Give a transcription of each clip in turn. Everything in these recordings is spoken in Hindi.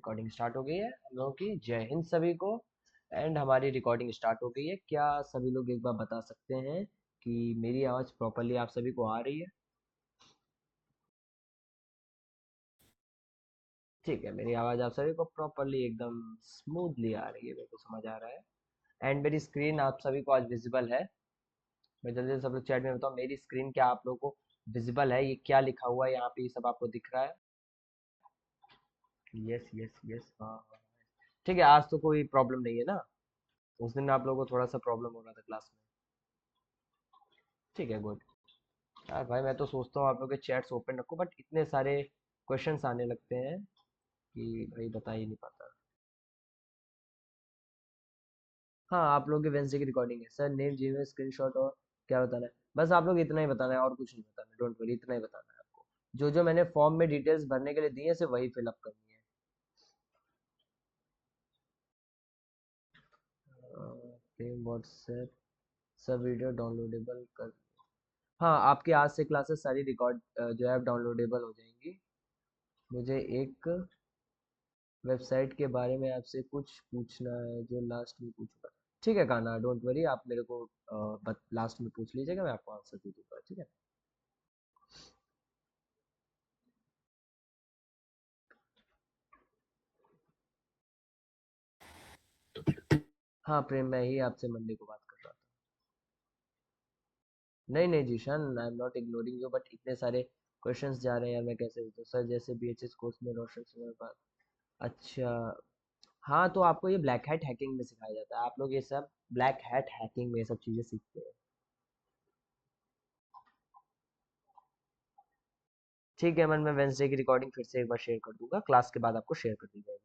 रिकॉर्डिंग स्टार्ट हो गई है हम लोगों की। जय हिंद सभी को। एंड हमारी रिकॉर्डिंग स्टार्ट हो गई है। क्या सभी लोग एक बार बता सकते हैं कि मेरी आवाज़ प्रॉपरली आप सभी को आ रही है? ठीक है, मेरी आवाज़ आप सभी को प्रॉपरली एकदम स्मूथली आ रही है, मेरे को समझ आ रहा है। एंड मेरी स्क्रीन आप सभी को आज विजिबल है? मैं जल्दी से सब लोग चैट में बताओ, मेरी स्क्रीन क्या आप लोगों को विजिबल है? ये क्या लिखा हुआ है यहाँ पे, ये सब आपको दिख रहा है? यस यस यस, हाँ हाँ। ठीक है, आज तो कोई प्रॉब्लम नहीं है ना? उस दिन आप लोगों को थोड़ा सा प्रॉब्लम हो रहा था क्लास में। ठीक है, गुड। यार भाई, मैं तो सोचता हूँ आप लोग के चैट्स ओपन रखो, बट इतने सारे क्वेश्चंस आने लगते हैं कि भाई बता ही नहीं पाता। हाँ, आप लोग के वेंसडे की रिकॉर्डिंग है सर, नेम जीमेल स्क्रीनशॉट और क्या बताना है? बस आप लोग इतना ही बताना है और कुछ नहीं बताना, डोंट वरी, इतना ही बताना है आपको। जो जो मैंने फॉर्म में डिटेल्स भरने के लिए दी है सिर्फ वही फिलअप करनी है। व्हाट्सएप सब वीडियो डाउनलोडेबल कर। हाँ, आपके आज से क्लासेस सारी रिकॉर्ड जो है डाउनलोडेबल हो जाएंगी। मुझे एक वेबसाइट के बारे में आपसे कुछ पूछना है जो लास्ट में पूछूंगा। ठीक है काना, डोंट वरी, आप मेरे को लास्ट में पूछ लीजिएगा, मैं आपको आंसर दे दूंगा, ठीक है? हाँ प्रेम, मैं ही आपसे मंडे को बात कर रहा था। नहीं नहीं Zeeshan, I am not ignoring you, but इतने सारे क्वेश्चंस जा रहे हैं यार, मैं कैसे बताऊँ सर? जैसे बीएचएस कोर्स में रोशन सिंह बात। अच्छा। हाँ, तो आपको ये ब्लैक हैट हैकिंग में सिखाया जाता है, आप लोग ये सब ब्लैक हैट हैकिंग में ये सब चीजें सीखते हैं। ठीक है मन, मैं वेंसडे की रिकॉर्डिंग फिर से एक बार शेयर कर दूंगा, क्लास के बाद आपको शेयर कर दी जाएगी।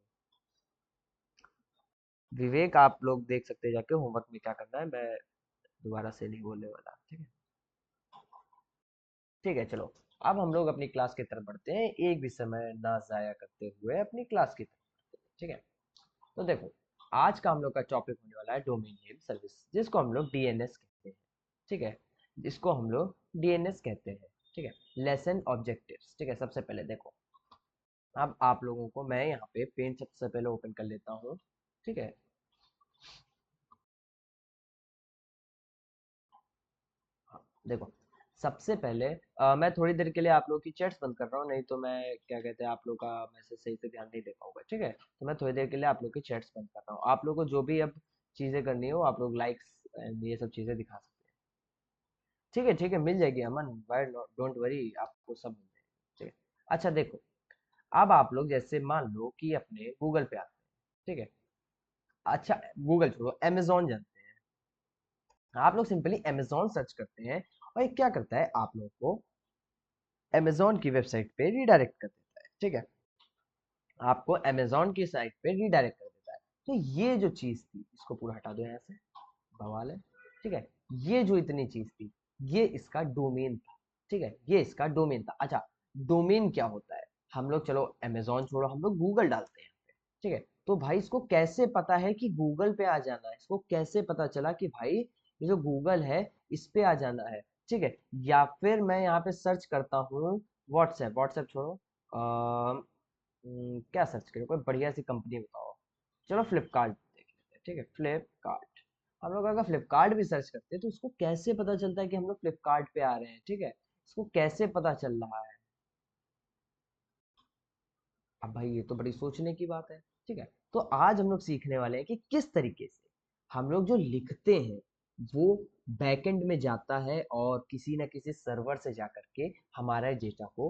विवेक, आप लोग देख सकते हैं जाके होमवर्क में क्या करना है, मैं दोबारा से नहीं बोलने वाला, ठीक है? ठीक है, चलो। अब हम लोग अपनी क्लास की तरफ बढ़ते हैं, एक भी समय ना जाया करते हुए अपनी क्लास की तरफ बढ़ते हैं, ठीक है? तो देखो, आज का हम लोग का टॉपिक होने वाला है डोमेन नेम सर्विस, जिसको हम लोग डीएनएस कहते हैं, ठीक है? जिसको हम लोग डीएनएस कहते हैं, ठीक है? लेसन ऑब्जेक्टिव्स, ठीक है? सबसे पहले देखो, अब आप लोगों को मैं यहाँ पे पेन सबसे पहले ओपन कर लेता हूँ, ठीक है? हाँ, देखो, सबसे पहले मैं थोड़ी देर के लिए आप लोगों की चैट्स बंद कर रहा हूँ, नहीं तो मैं क्या कहते हैं आप लोग का मैसेज सही से ध्यान नहीं दे पाऊंगा, ठीक है? तो मैं थोड़ी देर के लिए आप लोग की चैट्स बंद कर रहा हूँ। आप लोग को जो भी अब चीज़ें करनी हो, आप लोग लाइक्स एंड ये सब चीज़ें दिखा सकते हैं। ठीक है, मिल जाएगी अमन, वाई डोंट वरी, आपको सब मिल जाएगी, ठीक है? अच्छा देखो, अब आप लोग जैसे मान लो कि अपने गूगल पे आते हैं, ठीक है? अच्छा, गूगल छोड़ो, अमेजोन जानते हैं? आप लोग सिंपली अमेजोन सर्च करते हैं, और ये क्या करता है आप लोग को अमेजोन की वेबसाइट पे रिडायरेक्ट कर देता है, ठीक है? आपको अमेजोन की साइट पे रिडायरेक्ट कर देता है। तो ये जो चीज थी, इसको पूरा हटा दो यहाँ से, बवाल है, ठीक है? ये जो इतनी चीज थी, ये इसका डोमेन था, ठीक है? ये इसका डोमेन था। अच्छा, डोमेन क्या होता है? हम लोग चलो अमेजोन छोड़ो, हम लोग गूगल डालते हैं यहाँ पे, ठीक है? तो भाई इसको कैसे पता है कि गूगल पे आ जाना है? इसको कैसे पता चला कि भाई ये जो गूगल है इस पे आ जाना है, ठीक है? या फिर मैं यहाँ पे सर्च करता हूँ व्हाट्सएप, व्हाट्सएप छोड़ो, क्या सर्च करें, कोई बढ़िया सी कंपनी बताओ। चलो फ्लिपकार्ट देख लेते हैं, ठीक है? फ्लिपकार्ट। हम लोग अगर फ्लिपकार्ट भी सर्च करते हैं तो उसको कैसे पता चलता है कि हम लोग फ्लिपकार्ट पे आ रहे हैं, ठीक है? इसको कैसे पता चल रहा है? अब भाई ये तो बड़ी सोचने की बात है, ठीक है? तो आज हम लोग सीखने वाले हैं कि किस तरीके से हम लोग जो लिखते हैं वो बैकएंड में जाता है और किसी ना किसी सर्वर से जा करके हमारा डेटा को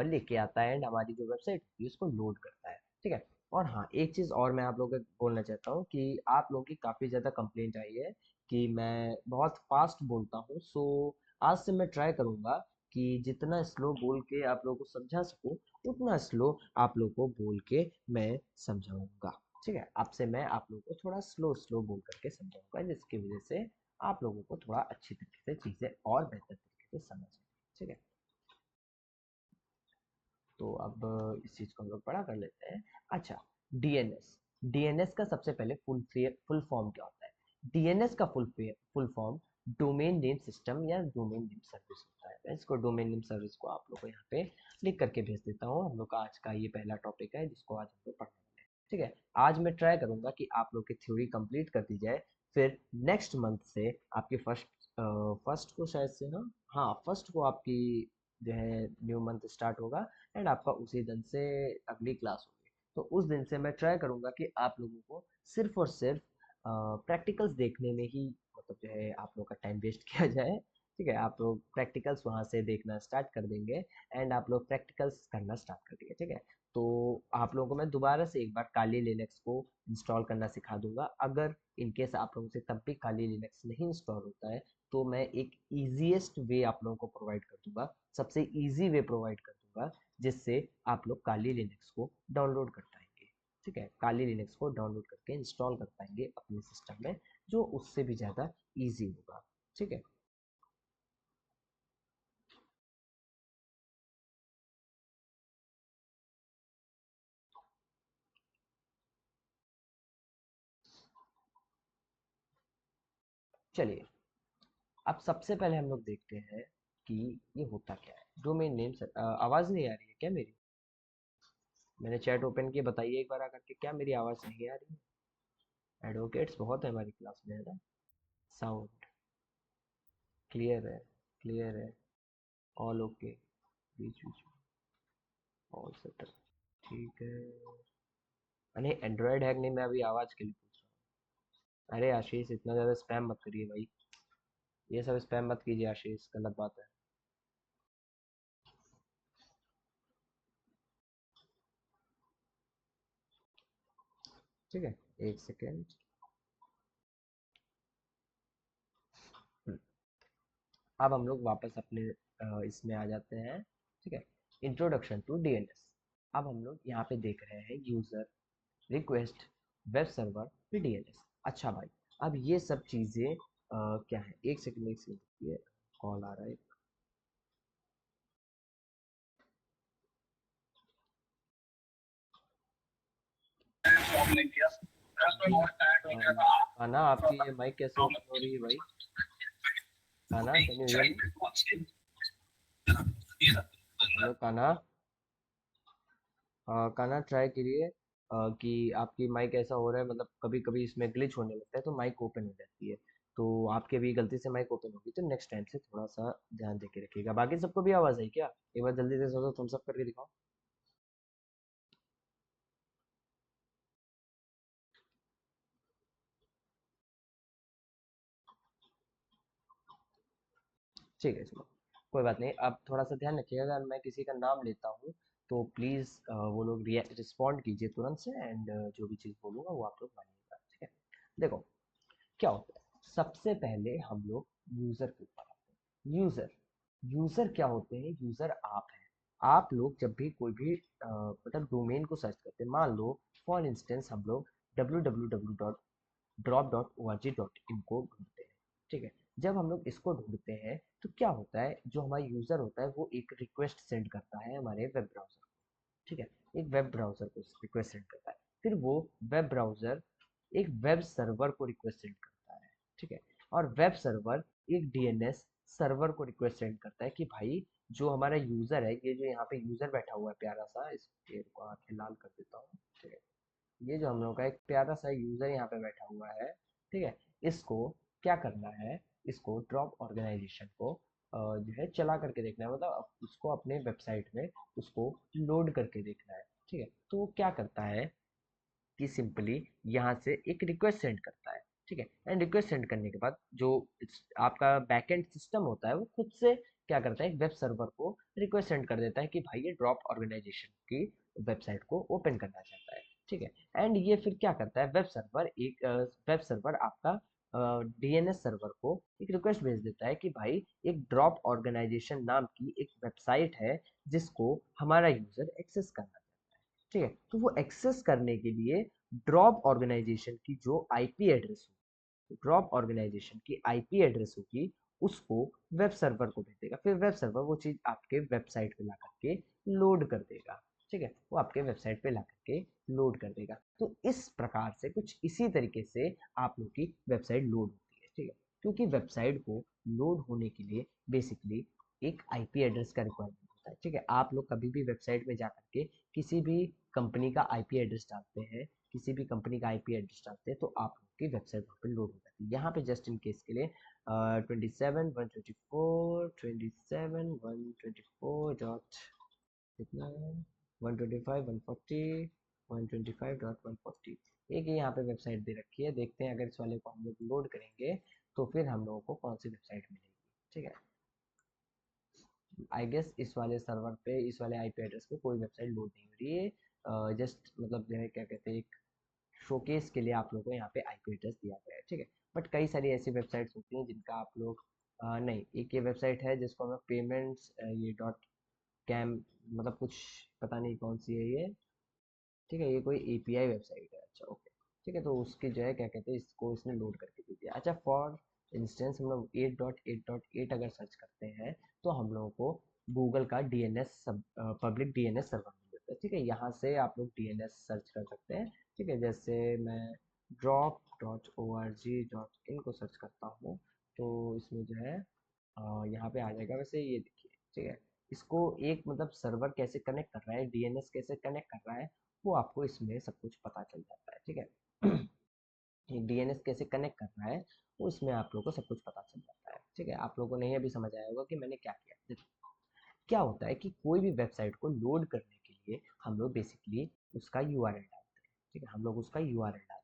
लेके आता है, एंड हमारी जो वेबसाइट होती है उसको लोड करता है, ठीक है? और हाँ, एक चीज़ और मैं आप लोगों को बोलना चाहता हूँ कि आप लोगों की काफ़ी ज़्यादा कंप्लेंट आई है कि मैं बहुत फास्ट बोलता हूँ, सो आज से मैं ट्राई करूँगा कि जितना स्लो बोल के आप लोगों को समझा सकूँ, उतना स्लो आप लोग को बोल के मैं समझाऊंगा, ठीक है? आपसे मैं आप लोगों को थोड़ा स्लो स्लो बोल करके समझाऊंगा, जिसकी वजह से आप लोगों को थोड़ा अच्छी तरीके से चीज़ें और बेहतर तरीके से समझ आए, ठीक है? तो अब इस चीज़ को हम लोग पढ़ा कर लेते हैं। अच्छा, डीएनएस, डीएनएस का सबसे पहले फुल फॉर्म क्या होता है? डीएनएस का full form domain name system या डोमेन नेम सर्विस होता है। मैं इसको डोमेन नेम सर्विस को आप लोग को यहाँ पे लिख करके भेज देता हूँ। हम लोग का आज का ये पहला टॉपिक है जिसको आज हम लोग पढ़ेंगे। ठीक है। आज मैं ट्राई करूंगा कि आप लोग की थ्योरी कंप्लीट कर दी जाए, फिर नेक्स्ट मंथ से आपकी फर्स्ट को शायद से, हाँ फर्स्ट को आपकी जो है न्यू मंथ स्टार्ट होगा, एंड आपका उसी दिन से अगली क्लास होगी। तो उस दिन से मैं ट्राई करूंगा कि आप लोगों को सिर्फ और सिर्फ प्रैक्टिकल्स देखने में ही मतलब जो है आप लोग का टाइम वेस्ट किया जाए। ठीक है, आप लोग प्रैक्टिकल्स वहाँ से देखना स्टार्ट कर देंगे, एंड आप लोग प्रैक्टिकल्स करना स्टार्ट कर देंगे। ठीक है, तो आप लोगों को मैं दोबारा से एक बार काली लिनक्स को इंस्टॉल करना सिखा दूंगा। अगर इन केस आप लोगों से तब भी काली लिनक्स नहीं इंस्टॉल होता है, तो मैं एक ईजीएस्ट वे आप लोगों को प्रोवाइड कर दूंगा, सबसे ईजी वे प्रोवाइड कर दूंगा, जिससे आप लोग काली लिनक्स को डाउनलोड कर पाएंगे। ठीक है, काली लिनक्स को डाउनलोड करके इंस्टॉल कर पाएंगे अपने सिस्टम में, जो उससे भी ज़्यादा ईजी होगा। ठीक है, चलिए अब सबसे पहले हम लोग देखते हैं कि ये होता क्या है। डोमेन नेम आवाज़ नहीं आ रही है क्या मेरी? मैंने चैट ओपन किया, बताइए एक बार आकर के, क्या मेरी आवाज़ नहीं आ रही है? एडवोकेट्स बहुत है हमारी क्लास में, है ना? साउंड क्लियर है? क्लियर है? All okay? बीच बीच में ऑल सेटल? ठीक है। अरे एंड्रॉयड हैक नहीं, मैं अभी आवाज़ के लिए पूछ रहा हूँ। अरे आशीष, इतना ज़्यादा स्पैम मत करिए भाई, ये सब स्पैम मत कीजिए आशीष, गलत बात है। ठीक है, एक सेकेंड। अब हम लोग वापस अपने इसमें आ जाते हैं। ठीक है, इंट्रोडक्शन टू डीएनएस। अब हम लोग यहाँ पे देख रहे हैं यूजर रिक्वेस्ट वेब सर्वर फिर डीएनएस। अच्छा भाई, अब ये सब चीजें क्या है? एक सेकंड, ये कॉल आ रहा है। जी, खाना आपकी ये माइक कैसे ओपन हो रही है भाई? खाना, can you hear me? Hello खाना, खाना ट्राई करिए कि आपकी माइक ऐसा हो रहा है, मतलब कभी कभी इसमें ग्लिच होने लगता है तो माइक ओपन हो जाती है। तो आपके भी गलती से माइक ओपन होगी, तो नेक्स्ट टाइम से थोड़ा सा ध्यान देके रखिएगा। बाकी सबको भी आवाज़ आई क्या? एक बार जल्दी से सोचो, थम्स अप करके दिखाओ। ठीक है, चलो कोई बात नहीं। अब थोड़ा सा ध्यान रखिएगा, अगर मैं किसी का नाम लेता हूँ तो प्लीज़ वो लोग रिस्पॉन्ड कीजिए तुरंत से, एंड जो भी चीज़ बोलूँगा वो आप लोग मानिएगा। ठीक है, देखो क्या होता है। सबसे पहले हम लोग यूज़र के ऊपर आते हैं। यूज़र, यूज़र क्या होते हैं? यूज़र आप हैं। आप लोग जब भी कोई भी मतलब डोमेन को सर्च करते हैं, मान लो फॉर इंस्टेंस हम लोग www.drop.org.in को ढूंढते हैं। ठीक है, जब हम लोग इसको ढूंढते हैं तो क्या होता है, जो हमारा यूज़र होता है वो एक रिक्वेस्ट सेंड करता है हमारे वेब ब्राउज़र को। ठीक है, एक वेब ब्राउज़र को रिक्वेस्ट सेंड करता है, फिर वो वेब ब्राउज़र एक वेब सर्वर को रिक्वेस्ट सेंड करता है। ठीक है, और वेब सर्वर एक डीएनएस सर्वर को रिक्वेस्ट सेंड करता है कि भाई जो हमारा यूज़र है, ये जो यहाँ पे यूज़र बैठा हुआ है प्यारा सा, इस पेड़ को आके लाल कर देता हूँ। ठीक है, ये जो हम लोग का एक प्यारा सा यूजर यहाँ पे बैठा हुआ है, ठीक है, इसको क्या करना है? इसको ड्रॉप ऑर्गेनाइजेशन को जो है चला करके देखना है, मतलब उसको अपने वेबसाइट में उसको लोड करके देखना है। ठीक है, तो वो क्या करता है कि सिंपली यहाँ से एक रिक्वेस्ट सेंड करता है। ठीक है, एंड रिक्वेस्ट सेंड करने के बाद जो आपका बैकएंड सिस्टम होता है वो खुद से क्या करता है, एक वेब सर्वर को रिक्वेस्ट सेंड कर देता है कि भाई ये ड्रॉप ऑर्गेनाइजेशन की वेबसाइट को ओपन करना चाहता है। ठीक है, एंड ये फिर क्या करता है, वेब सर्वर आपका डीएनएस सर्वर को एक रिक्वेस्ट भेज देता है कि भाई एक ड्रॉप ऑर्गेनाइजेशन नाम की एक वेबसाइट है जिसको हमारा यूजर एक्सेस करना। ठीक है, तो वो एक्सेस करने के लिए ड्रॉप ऑर्गेनाइजेशन की जो आईपी एड्रेस होगी, ड्रॉप ऑर्गेनाइजेशन की आईपी एड्रेस होगी, उसको वेब सर्वर को भेज देगा। फिर वेब सर्वर वो चीज़ आपके वेबसाइट पे ला करके लोड कर देगा। ठीक है, वो आपके वेबसाइट पे ला करके लोड कर देगा। तो इस प्रकार से कुछ इसी तरीके से आप लोग की वेबसाइट लोड होती है। ठीक है, क्योंकि वेबसाइट को लोड होने के लिए बेसिकली एक आईपी एड्रेस का रिक्वायरमेंट होता है, ठीक है। आप लोग कभी भी वेबसाइट में जा करके किसी भी कंपनी का आईपी एड्रेस डालते हैं, किसी भी कंपनी का आईपी एड्रेस डालते हैं, तो आप लोग की वेबसाइट वहाँ पे लोड हो जाती है। यहाँ पे जस्ट इन केस के लिए 27 124 डॉट कितना है, 125 140 एक ही यहाँ पे वेबसाइट दे रखी है। देखते हैं अगर इस वाले को हम लोग लोड करेंगे तो फिर हम लोगों को कौन सी वेबसाइट मिलेगी, ठीक है। आई गेस इस वाले सर्वर पे, इस वाले आईपी एड्रेस पे कोई वेबसाइट लोड नहीं हो रही है। जस्ट मतलब जो है क्या कहते हैं, एक शोकेस के लिए आप लोगों को यहाँ पे आईपी एड्रेस दिया गया है, ठीक है। बट कई सारी ऐसी वेबसाइट्स होती हैं जिनका आप लोग नहीं, एक ये वेबसाइट है जिसको हमें पेमेंट्स ये डॉट कैम, मतलब कुछ पता नहीं कौन सी है ये, ठीक है। ये कोई एपीआई वेबसाइट है, अच्छा ओके, ठीक है। तो उसकी जो है क्या कहते हैं, इसको इसने लोड करके दे दिया। अच्छा, फॉर इंस्टेंस हम लोग 8.8.8 अगर सर्च करते हैं तो हम लोगों को गूगल का डीएनएस पब्लिक डीएनएस सर्वर मिल जाता है, ठीक है। यहाँ से आप लोग डीएनएस सर्च कर सकते हैं, ठीक है। जैसे मैं drop.org.in को सर्च करता हूँ तो इसमें जो है यहाँ पे आ जाएगा। वैसे ये देखिए, ठीक है, इसको एक मतलब सर्वर कैसे कनेक्ट कर रहा है, डीएनएस कैसे कनेक्ट कर रहा है, वो आपको इसमें सब कुछ पता चल जाता है, ठीक है। डीएनएस कैसे कनेक्ट करना है वो इसमें आप लोगों को सब कुछ पता चल जाता है, ठीक है। आप लोगों को नहीं अभी समझ आया होगा कि मैंने क्या किया। देखो क्या होता है कि कोई भी वेबसाइट को लोड करने के लिए हम लोग बेसिकली उसका यूआरएल डालते हैं, ठीक है। हम लोग उसका यूआरएल डालते हैं,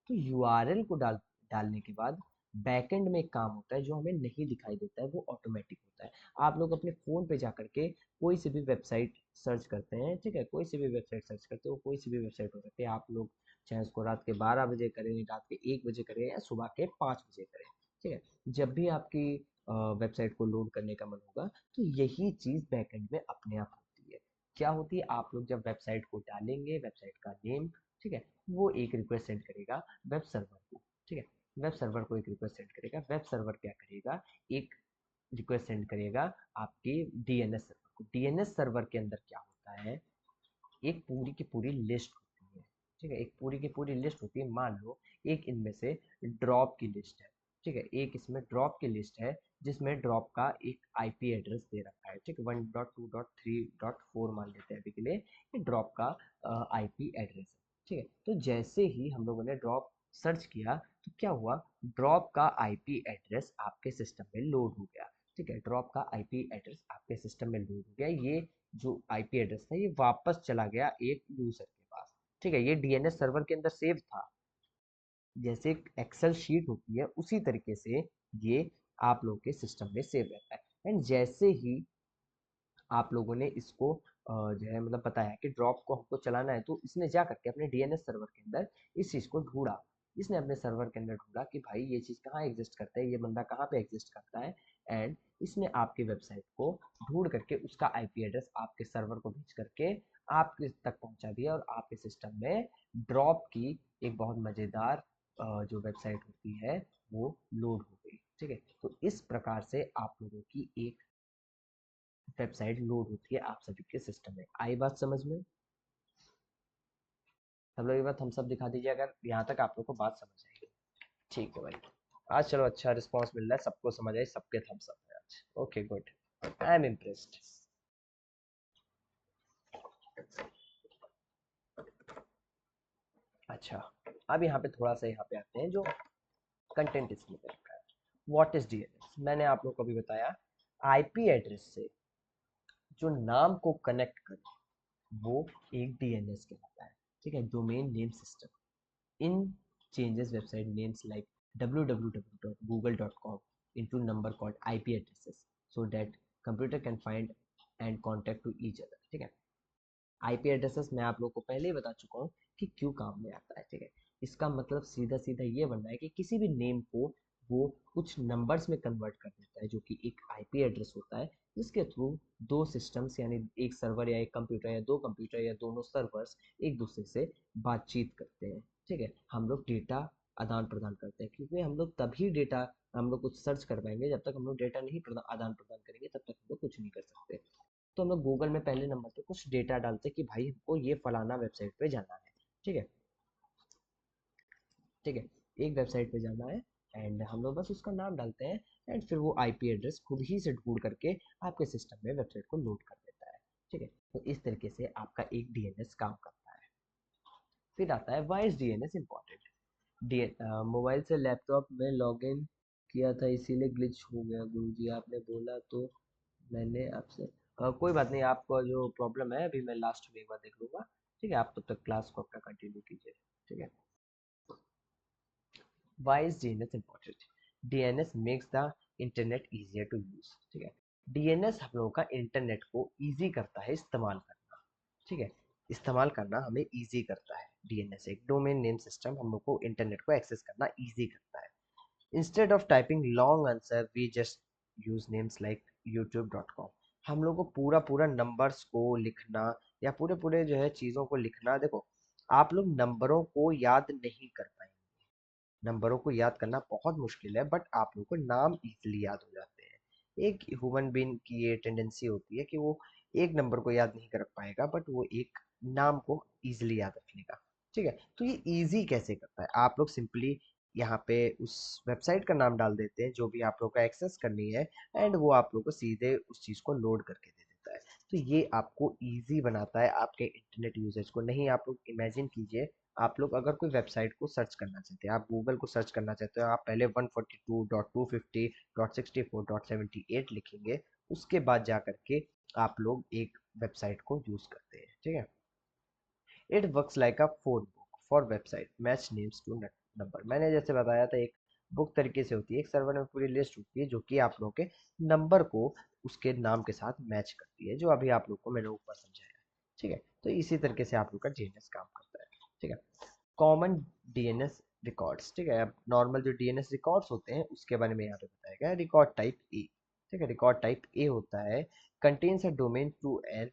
तो यूआरएल को डालने के बाद बैकएंड में एक काम होता है जो हमें नहीं दिखाई देता है, वो ऑटोमेटिक होता है। आप लोग अपने फ़ोन पे जा करके कोई सी भी वेबसाइट सर्च करते हैं, ठीक है, कोई सी भी वेबसाइट सर्च करते हो, कोई सी भी वेबसाइट हो सकती है। आप लोग चाहे उसको रात के 12 बजे करें, रात के 1 बजे करें या सुबह के 5 बजे करें, ठीक है। जब भी आपकी वेबसाइट को लोड करने का मन होगा तो यही चीज़ बैकएंड में अपने आप होती है। क्या होती है, आप लोग जब वेबसाइट को डालेंगे, वेबसाइट का नेम, ठीक है, वो एक रिक्वेस्ट सेंड करेगा वेब सर्वर को, ठीक है। वेब सर्वर को एक रिक्वेस्ट सेंड करेगा, वेब सर्वर क्या करेगा, एक रिक्वेस्ट सेंड करेगा आपके डीएनएस सर्वर को। डीएनएस सर्वर के अंदर क्या होता है, एक पूरी की पूरी लिस्ट होती है, ठीक है। एक पूरी की पूरी लिस्ट होती है। मान लो एक इनमें से ड्रॉप की लिस्ट है, ठीक है। एक इसमें ड्रॉप की लिस्ट है जिसमें ड्रॉप का एक आईपी एड्रेस दे रखा है, ठीक है। 1.2.3.4 मान लेते हैं अभी के लिए, ये ड्रॉप का आईपी एड्रेस है, ठीक है। तो जैसे ही हम लोगों ने ड्रॉप सर्च किया तो क्या हुआ, ड्रॉप का आईपी एड्रेस आपके सिस्टम में लोड हो गया, ठीक है। ड्रॉप का आईपी एड्रेस आपके सिस्टम में लोड हो गया। ये जो आईपी एड्रेस था ये वापस चला गया एक यूजर के पास, ठीक है। ये डीएनएस सर्वर के अंदर सेव था, जैसे एक एक्सेल शीट होती है उसी तरीके से ये आप लोगों के सिस्टम में सेव रहता है। एंड जैसे ही आप लोगों ने इसको जो है मतलब बताया कि ड्रॉप को हमको चलाना है, तो इसने जा करके अपने डीएनएस सर्वर के अंदर इस चीज़ को ढूंढा। इसने अपने सर्वर के अंदर ढूंढा कि भाई ये चीज़ कहाँ एग्जिस्ट करता है, ये बंदा कहाँ पे एग्जिस्ट करता है। एंड इसने आपकी वेबसाइट को ढूंढ करके उसका आईपी एड्रेस आपके सर्वर को भेज करके आपके तक पहुंचा दिया, और आपके सिस्टम में ड्रॉप की एक बहुत मज़ेदार जो वेबसाइट होती है वो लोड हो गई, ठीक है। तो इस प्रकार से आप लोगों की एक वेबसाइट लोड होती है आप सभी के सिस्टम में। आई बात समझ में? सब लोग ये बात हम सब दिखा दीजिए अगर यहाँ तक आप लोग को बात समझ आएगी। ठीक है भाई, आज चलो अच्छा रिस्पांस मिल रहा है, सबको समझ आई, सबके थम्स अप है आज। Okay good, I am impressed. अच्छा, अब यहाँ पे थोड़ा सा यहाँ पे आते हैं जो कंटेंट इसमें दे रखा है। व्हाट इज डीएनएस, मैंने आप लोग को अभी बताया, आईपी एड्रेस से जो नाम को कनेक्ट करे वो एक डीएनएस कहलाता है, ठीक है, domain name system. In changes website names like www.google.com into number called IP addresses so that computer can find and contact to each other, ठीक है। आईपी एड्रेसेस मैं आप लोग को पहले ही बता चुका हूँ कि क्यों काम में आता है, ठीक है। इसका मतलब सीधा सीधा ये बनना है कि किसी भी नेम को वो कुछ नंबर्स में कन्वर्ट कर देता है जो कि एक आईपी एड्रेस होता है, जिसके थ्रू दो सिस्टम्स यानी एक सर्वर या एक कंप्यूटर या दो कंप्यूटर या दोनों सर्वर्स एक दूसरे से बातचीत करते हैं, ठीक है। हम लोग डेटा आदान प्रदान करते हैं, क्योंकि हम लोग तभी डेटा हम लोग कुछ सर्च कर पाएंगे, जब तक हम लोग डेटा नहीं आदान प्रदान करेंगे तब तक हम लोग कुछ नहीं कर सकते। तो हम लोग गूगल में पहले नंबर पे कुछ डेटा डालते हैं कि भाई हमको ये फलाना वेबसाइट पे जाना है, ठीक है, ठीक है। एक वेबसाइट पे जाना है एंड हम लोग बस उसका नाम डालते हैं एंड फिर वो आईपी एड्रेस खुद ही से ढूंढ करके आपके सिस्टम में वेबसाइट को लोड कर देता है। ठीक है, तो इस तरीके से आपका एक डीएनएस काम करता है। फिर आता है why is DNS important. Mobile से लैपटॉप में लॉगिन किया था इसीलिए ग्लिच हो गया गुरुजी, आपने बोला तो मैंने आपसे कोई बात नहीं, आपका जो प्रॉब्लम है अभी मैं लास्ट में एक बार देख लूंगा। ठीक है, आप तब तक क्लास को अपना कंटिन्यू कीजिए। ठीक है, why is DNS important. DNS makes the internet easier to use. ठीक है, डीएनएस हम लोगों का इंटरनेट को इजी करता है इस्तेमाल करना। ठीक है, इस्तेमाल करना हमें इजी करता है। डीएनएस एक डोमेन नेम सिस्टम हम लोग को इंटरनेट को एक्सेस करना इजी करता है। Instead of typing long answer we just use names like youtube.com। हम लोग को पूरा पूरा नंबर्स को लिखना या पूरे पूरे जो है चीज़ों को लिखना, देखो आप लोग नंबरों को याद नहीं कर पाएंगे, नंबरों को याद करना बहुत मुश्किल है, बट आप लोगों को नाम इजीली याद हो जाते हैं। एक ह्यूमन बीइंग की ये टेंडेंसी होती है कि वो एक नंबर को याद नहीं कर पाएगा, बट वो एक नाम को इजीली याद रख लेगा। ठीक है, तो ये इजी कैसे करता है, आप लोग सिंपली यहाँ पे उस वेबसाइट का नाम डाल देते हैं जो भी आप लोग को एक्सेस करनी है, एंड वो आप लोग को सीधे उस चीज़ को लोड करके दे देता है। तो ये आपको इजी बनाता है आपके इंटरनेट यूजेज को। नहीं, आप लोग इमेजिन कीजिए, आप लोग अगर कोई वेबसाइट को सर्च करना चाहते हैं, आप गूगल को सर्च करना चाहते हो, आप पहले 142.250.64.78 लिखेंगे, उसके बाद जा करके आप लोग एक वेबसाइट को यूज करते हैं। ठीक है, it works like a phone book for website match names to number. मैंने जैसे बताया था, एक बुक तरीके से होती है, एक सर्वर में पूरी लिस्ट होती है जो कि आप लोगों के नंबर को उसके नाम के साथ मैच करती है, जो अभी आप लोग को मैंने ऊपर समझाया। ठीक है, तो इसी तरीके से आप लोग का डीएनएस काम करता है। ठीक है, कॉमन डीएनएस रिकॉर्ड्स। ठीक है, अब नॉर्मल जो डीएनएस रिकॉर्ड्स होते हैं उसके बारे में यहाँ पे बताया गया है। Record type A. ठीक है, रिकॉर्ड टाइप ए होता है contains a domain to an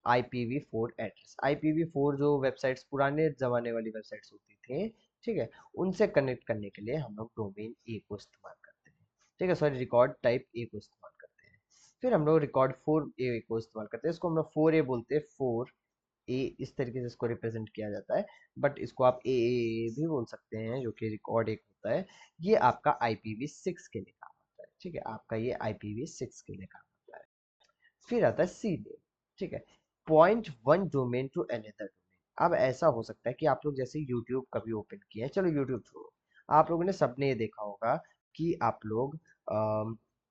IPv4 address. IPv4 जो वेबसाइट्स पुराने जमाने वाली वेबसाइट्स होती थी, ठीक है, उनसे कनेक्ट करने के लिए हम लोग डोमेन ए को इस्तेमाल करते हैं। ठीक है, सॉरी, रिकॉर्ड टाइप ए को इस्तेमाल करते हैं। फिर हम लोग रिकॉर्ड 4 ए को इस्तेमाल करते हैं, इसको हम लोग 4 ए बोलते हैं। 4 ए इस तरीके से इसको रिप्रेजेंट किया जाता है, बट इसको आप ए भी बोल सकते हैं, जो कि रिकॉर्ड एक होता है। ये आपका IPv6 के लिए काम आता है। ठीक है, आपका ये IPv6 के लिए काम आता है। फिर आता है सी नेम। ठीक है, point one domain to another domain. अब ऐसा हो सकता है कि आप लोग जैसे यूट्यूब कभी ओपन किए हैं, चलो यूट्यूब छोड़ो, आप लोगों ने सबने ये देखा होगा कि आप लोग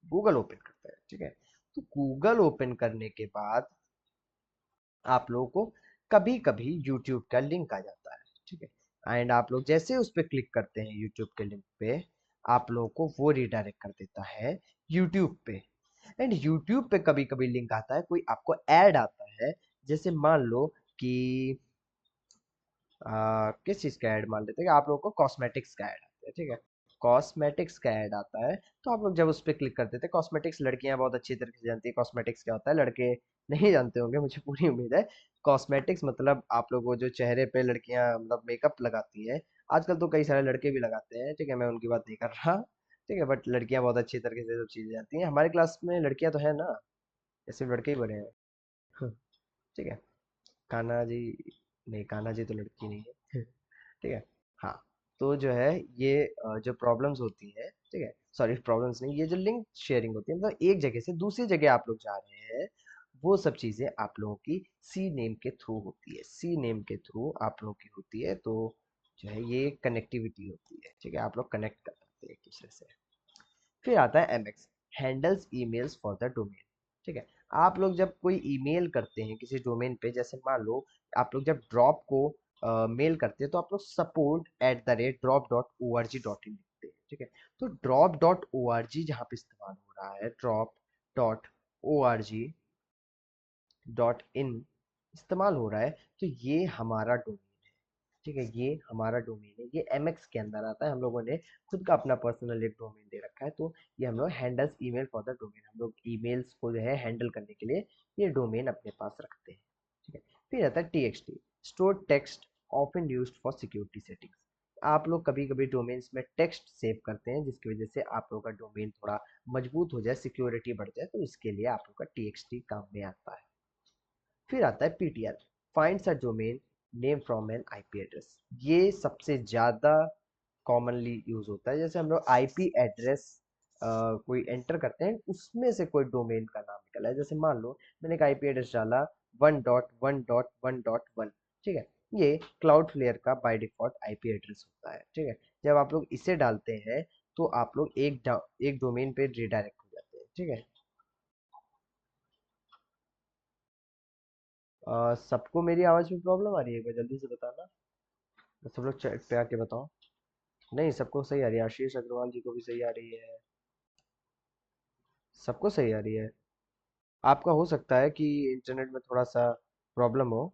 गूगल ओपन करते हैं। ठीक है, तो गूगल ओपन करने के बाद आप लोगों को कभी कभी यूट्यूब का लिंक आ जाता है। ठीक है, एंड आप लोग जैसे उस पर क्लिक करते हैं यूट्यूब के लिंक पे, आप लोगों को वो रिडायरेक्ट कर देता है यूट्यूब पे। एंड यूट्यूब पे कभी कभी लिंक आता है, कोई आपको ऐड आता है, जैसे मान लो कि किस चीज़ का ऐड मान लेते हैं कि आप लोगों को कॉस्मेटिक्स का ऐड आता है। ठीक है, कॉस्मेटिक्स का ऐड आता है, तो आप लोग जब उस पर क्लिक करते थे, कॉस्मेटिक्स लड़कियां बहुत अच्छी तरीके से जानती है कॉस्मेटिक्स क्या होता है, लड़के नहीं जानते होंगे, मुझे पूरी उम्मीद है। कॉस्मेटिक्स मतलब आप लोग वो जो चेहरे पे लड़कियां मतलब मेकअप लगाती हैं, आजकल तो कई सारे लड़के भी लगाते हैं। ठीक है, मैं उनकी बात नहीं कर रहा। ठीक है, बट लड़कियां बहुत अच्छी तरीके से सब चीज़ें जानती हैं। हमारे क्लास में लड़कियां तो है ना, या सिर्फ लड़के ही बड़े हैं? ठीक है, कान्हा जी, नहीं कान्हा जी तो लड़की नहीं है। ठीक है, हाँ, तो जो है ये जो प्रॉब्लम्स होती है, ठीक है, सॉरी प्रॉब्लम्स नहीं, ये जो लिंक शेयरिंग होती है, मतलब एक जगह से दूसरी जगह आप लोग जा रहे हैं, वो सब चीज़ें आप लोगों की सी नेम के थ्रू होती है। सी नेम के थ्रू आप लोगों की होती है, तो जो है ये कनेक्टिविटी होती है। ठीक है, आप लोग कनेक्ट कर सकते हैं एक दूसरे से। फिर आता है MX, handles emails for the domain. ठीक है, आप लोग जब कोई ईमेल करते हैं किसी डोमेन पे, जैसे मान लो आप लोग जब ड्रॉप को मेल करते हैं, तो आप लोग support@drop.org.in लिखते हैं। ठीक है, तो drop.org जहाँ पे इस्तेमाल हो रहा है, drop.org.in इस्तेमाल हो रहा है, तो ये हमारा डोमेन। ठीक है, ये हमारा डोमेन है, ये MX के अंदर आता है। हम लोगों ने खुद का अपना पर्सनल एक डोमेन दे रखा है, तो ये हम लोग handles email for the domain, हम लोग ईमेल्स को जो है हैंडल करने के लिए ये डोमेन अपने पास रखते हैं। ठीक है, फिर आता है TXT, store text often used for security settings. आप लोग कभी कभी डोमेन्स में टेक्स्ट सेव करते हैं, जिसकी वजह से आप लोग का डोमेन थोड़ा मजबूत हो जाए, सिक्योरिटी बढ़ जाए, तो इसके लिए आप लोग का TXT काम में आता है। फिर आता है PTR, finds a domain name from an IP address. ये सबसे ज़्यादा कॉमनली यूज होता है। जैसे हम लोग IP एड्रेस कोई एंटर करते हैं, उसमें से कोई डोमेन का नाम निकला है। जैसे मान लो मैंने एक आईपी एड्रेस डाला 1.1.1.1, ठीक है, ये क्लाउडफ्लेयर का बाय डिफॉल्ट आईपी एड्रेस होता है, ठीक है। जब आप लोग इसे डालते हैं तो आप लोग एक डोमेन पे रिडायरेक्ट हो जाते हैं, ठीक है। सबको मेरी आवाज में प्रॉब्लम आ रही है, एक बार जल्दी से बताना, तो सब लोग चैट पे आके बताओ। नहीं, सबको सही आ रही है, आशीष अग्रवाल जी को भी सही आ रही है, सबको सही आ रही है। आपका हो सकता है कि इंटरनेट में थोड़ा सा प्रॉब्लम हो।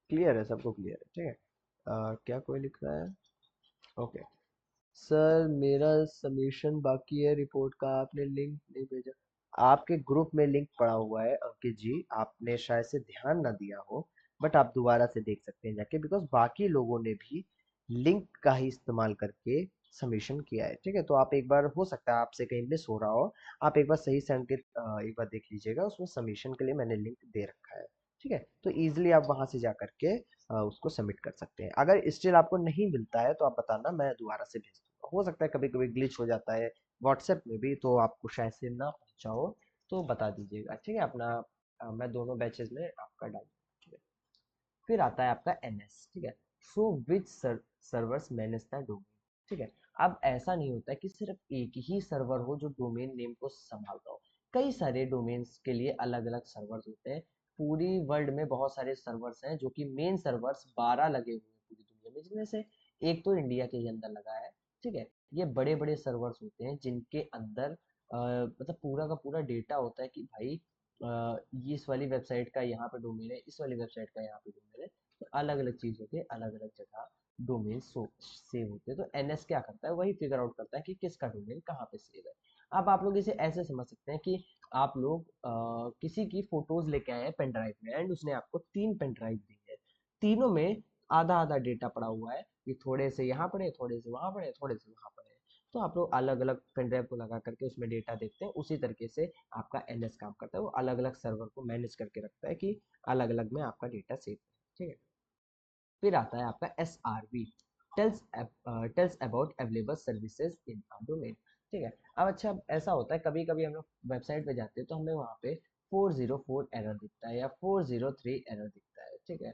क्लियर है, सबको क्लियर है, ठीक है। क्या कोई लिख रहा है? ओके। सर मेरा सबमिशन बाकी है रिपोर्ट का, आपने लिंक नहीं भेजा। आपके ग्रुप में लिंक पड़ा हुआ है अंकित जी, आपने शायद से ध्यान ना दिया हो, बट आप दोबारा से देख सकते हैं जाके, बिकॉज बाकी लोगों ने भी लिंक का ही इस्तेमाल करके सबमिशन किया है, ठीक है। तो आप एक बार, हो सकता है आपसे कहीं मिस हो रहा हो, आप एक बार सही से अंकित एक बार देख लीजिएगा, उसमें सबमिशन के लिए मैंने लिंक दे रखा है, ठीक है। तो इजीली आप वहां से जा करके उसको सबमिट कर सकते हैं। अगर स्टिल आपको नहीं मिलता है तो आप बताना, मैं दोबारा से भेज दूंगा। हो सकता है कभी कभी ग्लिच हो जाता है व्हाट्सएप में भी, तो आपको शायद से ना पहुंचा हो, तो बता दीजिएगा, ठीक है अपना। मैं दोनों बैचेस में आपका डाल दूंगा, ठीक है। फिर आता है आपका एनएस, ठीक है। सो विच सर्वर्स मैनेज द डोमेन, ठीक है। अब ऐसा नहीं होता है कि सिर्फ एक ही सर्वर हो जो डोमेन नेम को संभालता हो, कई सारे डोमेन्स के लिए अलग अलग सर्वर्स होते हैं। पूरी वर्ल्ड में बहुत सारे सर्वर्स हैं, जो कि मेन सर्वर्स 12 लगे हुए हैं पूरी दुनिया में, जिनमें से एक तो इंडिया के अंदर लगा है, ठीक है। ये बड़े बड़े सर्वर्स होते हैं जिनके अंदर मतलब पूरा का पूरा डेटा होता है कि भाई ये इस वाली वेबसाइट का यहाँ पे डोमेन है, इस वाली वेबसाइट का यहाँ पे डोमेन है। तो अलग अलग चीज़ों के अलग अलग जगह डोमेन सेव होते हैं। तो एनएस क्या करता है, वही फिगर आउट करता है कि किसका डोमेन कहाँ पे सेव है। अब आप लोग इसे ऐसे समझ सकते हैं कि आप लोग किसी की फोटोज लेके आए हैं पेन ड्राइव में, एंड उसने आपको 3 पेन ड्राइव दी है, तीनों में आधा आधा डेटा पड़ा हुआ है, कि थोड़े से यहाँ पड़े, थोड़े से वहां पड़े, थोड़े से वहां पड़े। तो आप लोग अलग अलग पेन ड्राइव को लगा करके उसमें डेटा देखते हैं, उसी तरीके से आपका एनएस काम करता है, वो अलग अलग सर्वर को मैनेज करके रखता है कि अलग अलग में आपका डेटा सेव है, ठीक है। फिर आता है आपका S R B, tells about available services in domain, ठीक है। अब अच्छा, अब ऐसा होता है कभी कभी हम लोग वेबसाइट पे जाते हैं तो हमें वहाँ पे 404 एरर दिखता है या 403 एरर दिखता है, ठीक है।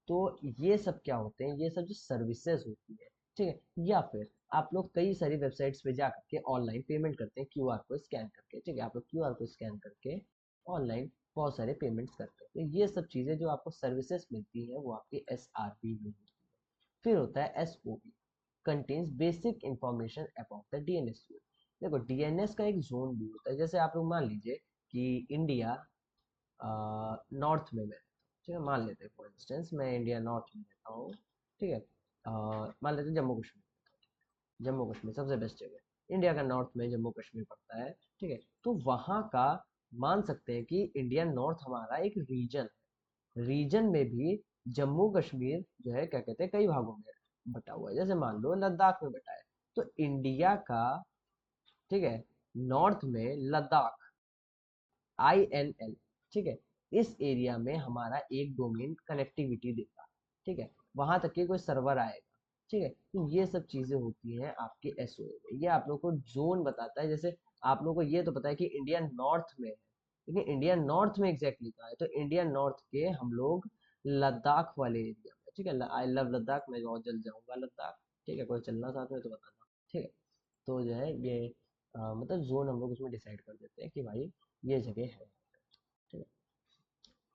तो ये सब क्या होते हैं, ये सब जो सर्विसेज होती है, ठीक है। या फिर आप लोग कई सारी वेबसाइट्स पे जा करके ऑनलाइन पेमेंट करते हैं क्यूआर को स्कैन करके, ठीक है। आप लोग क्यूआर को स्कैन करके ऑनलाइन बहुत सारे पेमेंट्स करते हैं। तो ये सब चीज़ें जो आपको सर्विसेज मिलती हैं वो आपके एस आर पी में होती है। फिर होता है S O P, contains basic information about the DNS zone. देखो डीएनएस का एक जोन भी होता है, जैसे आप लोग मान लीजिए कि इंडिया नॉर्थ में मैं रहता हूँ, ठीक है, मान लेते हैं फॉर इंस्टेंस मैं इंडिया नॉर्थ में रहता हूँ, ठीक है। मान लेते हैं जम्मू कश्मीर, जम्मू कश्मीर सबसे बेस्ट जगह, इंडिया का नॉर्थ में जम्मू कश्मीर पड़ता है, ठीक है। तो वहाँ का मान सकते हैं कि इंडिया नॉर्थ हमारा एक रीजन है, रीजन में भी जम्मू कश्मीर जो है क्या कहते हैं कई भागों में बटा हुआ है, जैसे मान लो लद्दाख में बटा है। तो इंडिया का, ठीक है, नॉर्थ में लद्दाख, INL, ठीक है, इस एरिया में हमारा एक डोमेन कनेक्टिविटी देगा, ठीक है, वहां तक के कोई सर्वर आएगा, ठीक है। तो ये सब चीजें होती हैं आपके एसओ में, ये आप लोग को जोन बताता है। जैसे आप लोग को ये तो पता है कि इंडिया नॉर्थ में है, लेकिन इंडिया नॉर्थ में एग्जैक्टली कहाँ है, तो इंडिया नॉर्थ के हम लोग लद्दाख वाले एरिया में, ठीक है। आई लव लद्दाख, मैं बहुत जल्द जाऊंगा लद्दाख, ठीक है, कोई चलना साथ में तो बताना, ठीक है। तो जो है ये मतलब जोन हम लोग उसमें डिसाइड कर देते हैं कि भाई ये जगह है, ठीक है।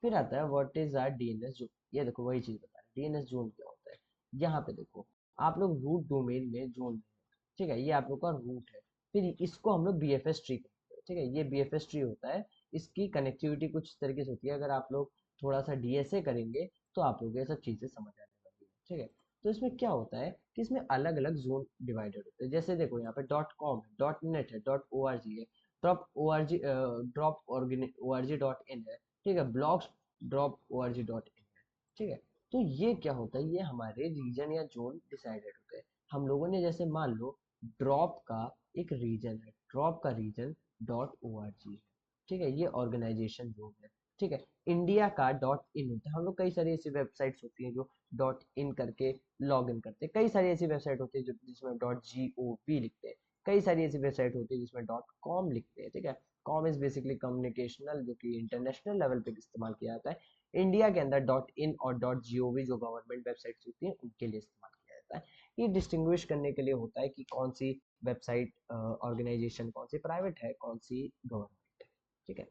फिर आता है what is our DNS zone, ये देखो वही चीज बता रहे हैं डीएनएस जोन क्या होता है। यहाँ पे देखो आप लोग रूट डोमेन में जोन में है, ठीक है, ये आप लोग का रूट है। फिर इसको हम लोग बीएफएस ट्री कहते हैं, ठीक है, ये बीएफएस ट्री होता है। इसकी कनेक्टिविटी कुछ तरीके से होती है, अगर आप लोग थोड़ा सा डीएसए करेंगे तो आप लोग ये सब चीजें समझ आने वाली है, ठीक है। तो इसमें क्या होता है कि इसमें अलग अलग जोन डिवाइडेड होते हैं, जैसे देखो यहाँ पे डॉट कॉम है, डॉट नेट है, डॉट ओ आर जी है, drop O R G, drop O R G dot in है, ठीक है, blogs drop O R G dot in है, ठीक है। तो ये क्या होता है, ये हमारे रीजन या जोन डिसाइडेड होते हैं। हम लोगों ने जैसे मान लो ड्रॉप का एक रीजन है, ड्रॉप का region dot O R G है, ठीक है, ये ऑर्गेनाइजेशन जोन है, ठीक है। इंडिया का डॉट इन होता है, हम लोग कई सारी ऐसी वेबसाइट्स होती हैं जो डॉट इन करके लॉग इन करते हैं, कई सारी ऐसी वेबसाइट होती है जो जिसमें डॉट जी ओ वी लिखते हैं, कई सारी ऐसी वेबसाइट होती है जिसमें डॉट कॉम लिखते हैं, ठीक है। कॉम इज बेसिकली कम्युनिकेशनल, जो कि इंटरनेशनल लेवल पे इस्तेमाल किया जाता है। इंडिया के अंदर डॉट इन और डॉट जी ओ वी जो गवर्नमेंट वेबसाइट्स होती हैं उनके लिए इस्तेमाल किया जाता है। ये डिस्टिंग्विश करने के लिए होता है कि कौन सी वेबसाइट ऑर्गेनाइजेशन कौन सी प्राइवेट है, कौन सी गवर्नमेंट है, ठीक है।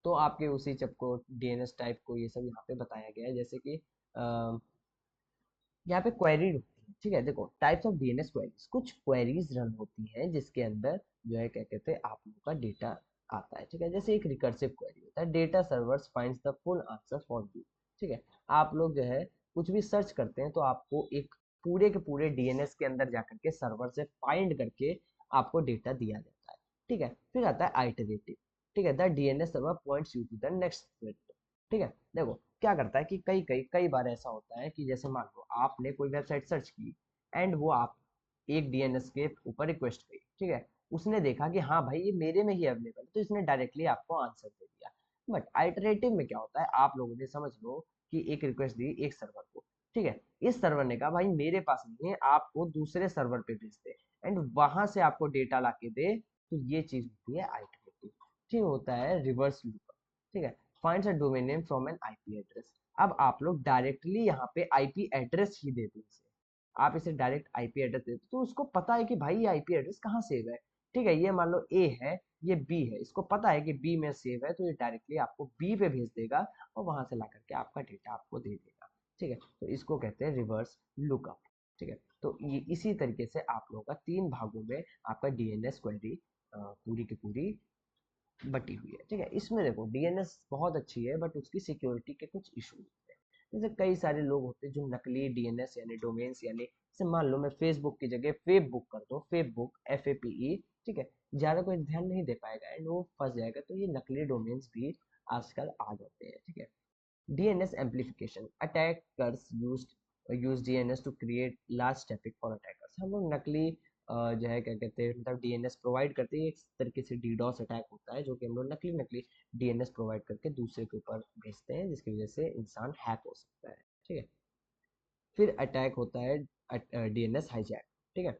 तो आपके उसी सबको डीएनएस टाइप को ये सब यहाँ पे बताया गया है, जैसे कि यहाँ पे क्वेरी होती है, ठीक है। देखो टाइप्स ऑफ डीएनएस क्वेरीज, कुछ क्वेरीज रन होती हैं जिसके अंदर जो है क्या कहते हैं आप लोगों का डेटा आता है, ठीक है। जैसे एक रिकर्सिव क्वेरी होता है, data servers finds the full answer for you, ठीक है। आप लोग जो है कुछ भी सर्च करते हैं तो आपको एक पूरे के पूरे डीएनएस के अंदर जाकर के सर्वर से फाइंड करके आपको डेटा दिया जाता है, ठीक है। फिर आता है आइटरेटिव, ठीक है, the DNS server points you to the next, ठीक है। देखो क्या करता है कि कई कई कई बार ऐसा होता है कि जैसे मान लो आपने कोई वेबसाइट सर्च की एंड वो आप एक डीएनएस के ऊपर रिक्वेस्ट की, ठीक है। उसने देखा कि हाँ भाई ये मेरे में ही अवेलेबल है, तो इसने डायरेक्टली आपको आंसर दे दिया। बट आइटरेटिव में क्या होता है, आप लोगों ने समझ लो कि एक रिक्वेस्ट दी एक सर्वर को, ठीक है। इस सर्वर ने कहा भाई मेरे पास नहीं है, आपको दूसरे सर्वर पे भेज दे एंड वहां से आपको डेटा ला के दे, तो ये चीज होती है आइटरेटिव। ठीक होता है रिवर्स लूप, ठीक है। Finds a domain name from N IP address. अब आप लोग डायरेक्टली यहाँ पे आईपी एड्रेस ही देते हैं इसे, आप इसे डायरेक्ट आईपी एड्रेस देते तो उसको पता है कि भाई ये आईपी एड्रेस कहाँ सेव है, ठीक है। ये मान लो ए है, ये बी है, इसको पता है कि बी में सेव है, तो ये डायरेक्टली आपको बी पे भेज देगा और वहां से ला करके आपका डेटा आपको दे देगा, ठीक है। तो इसको कहते हैं रिवर्स लुकअप, ठीक है। तो ये इसी तरीके से आप लोगों का तीन भागों में आपका डीएनएस क्वेरी पूरी की पूरी बटी हुई है, ठीक है। इसमें देखो डीएनएस बहुत अच्छी है बट उसकी सिक्योरिटी के कुछ इशू होते हैं। जैसे कई सारे लोग होते हैं जो नकली डीएनएस यानी डोमेन्स, यानी जैसे मान लो मैं फेसबुक की जगह फेब बुक कर दूं, फेब बुक FAPE, ठीक है। ज्यादा कोई ध्यान नहीं दे पाएगा एंड वो फंस जाएगा, तो ये नकली डोमेन्स भी आजकल आ जाते हैं, ठीक है। DNS amplification, attackers use DNS to create large traffic for attackers. हम लोग नकली जो है क्या कहते हैं मतलब डीएनएस प्रोवाइड करते हैं, एक तरीके से डीडोस अटैक होता है जो कि हम लोग नकली नकली डीएनएस प्रोवाइड करके दूसरे के ऊपर भेजते हैं, जिसकी वजह से इंसान हैक हो सकता है, ठीक है। फिर अटैक होता है डीएनएस हाईजैक, ठीक है।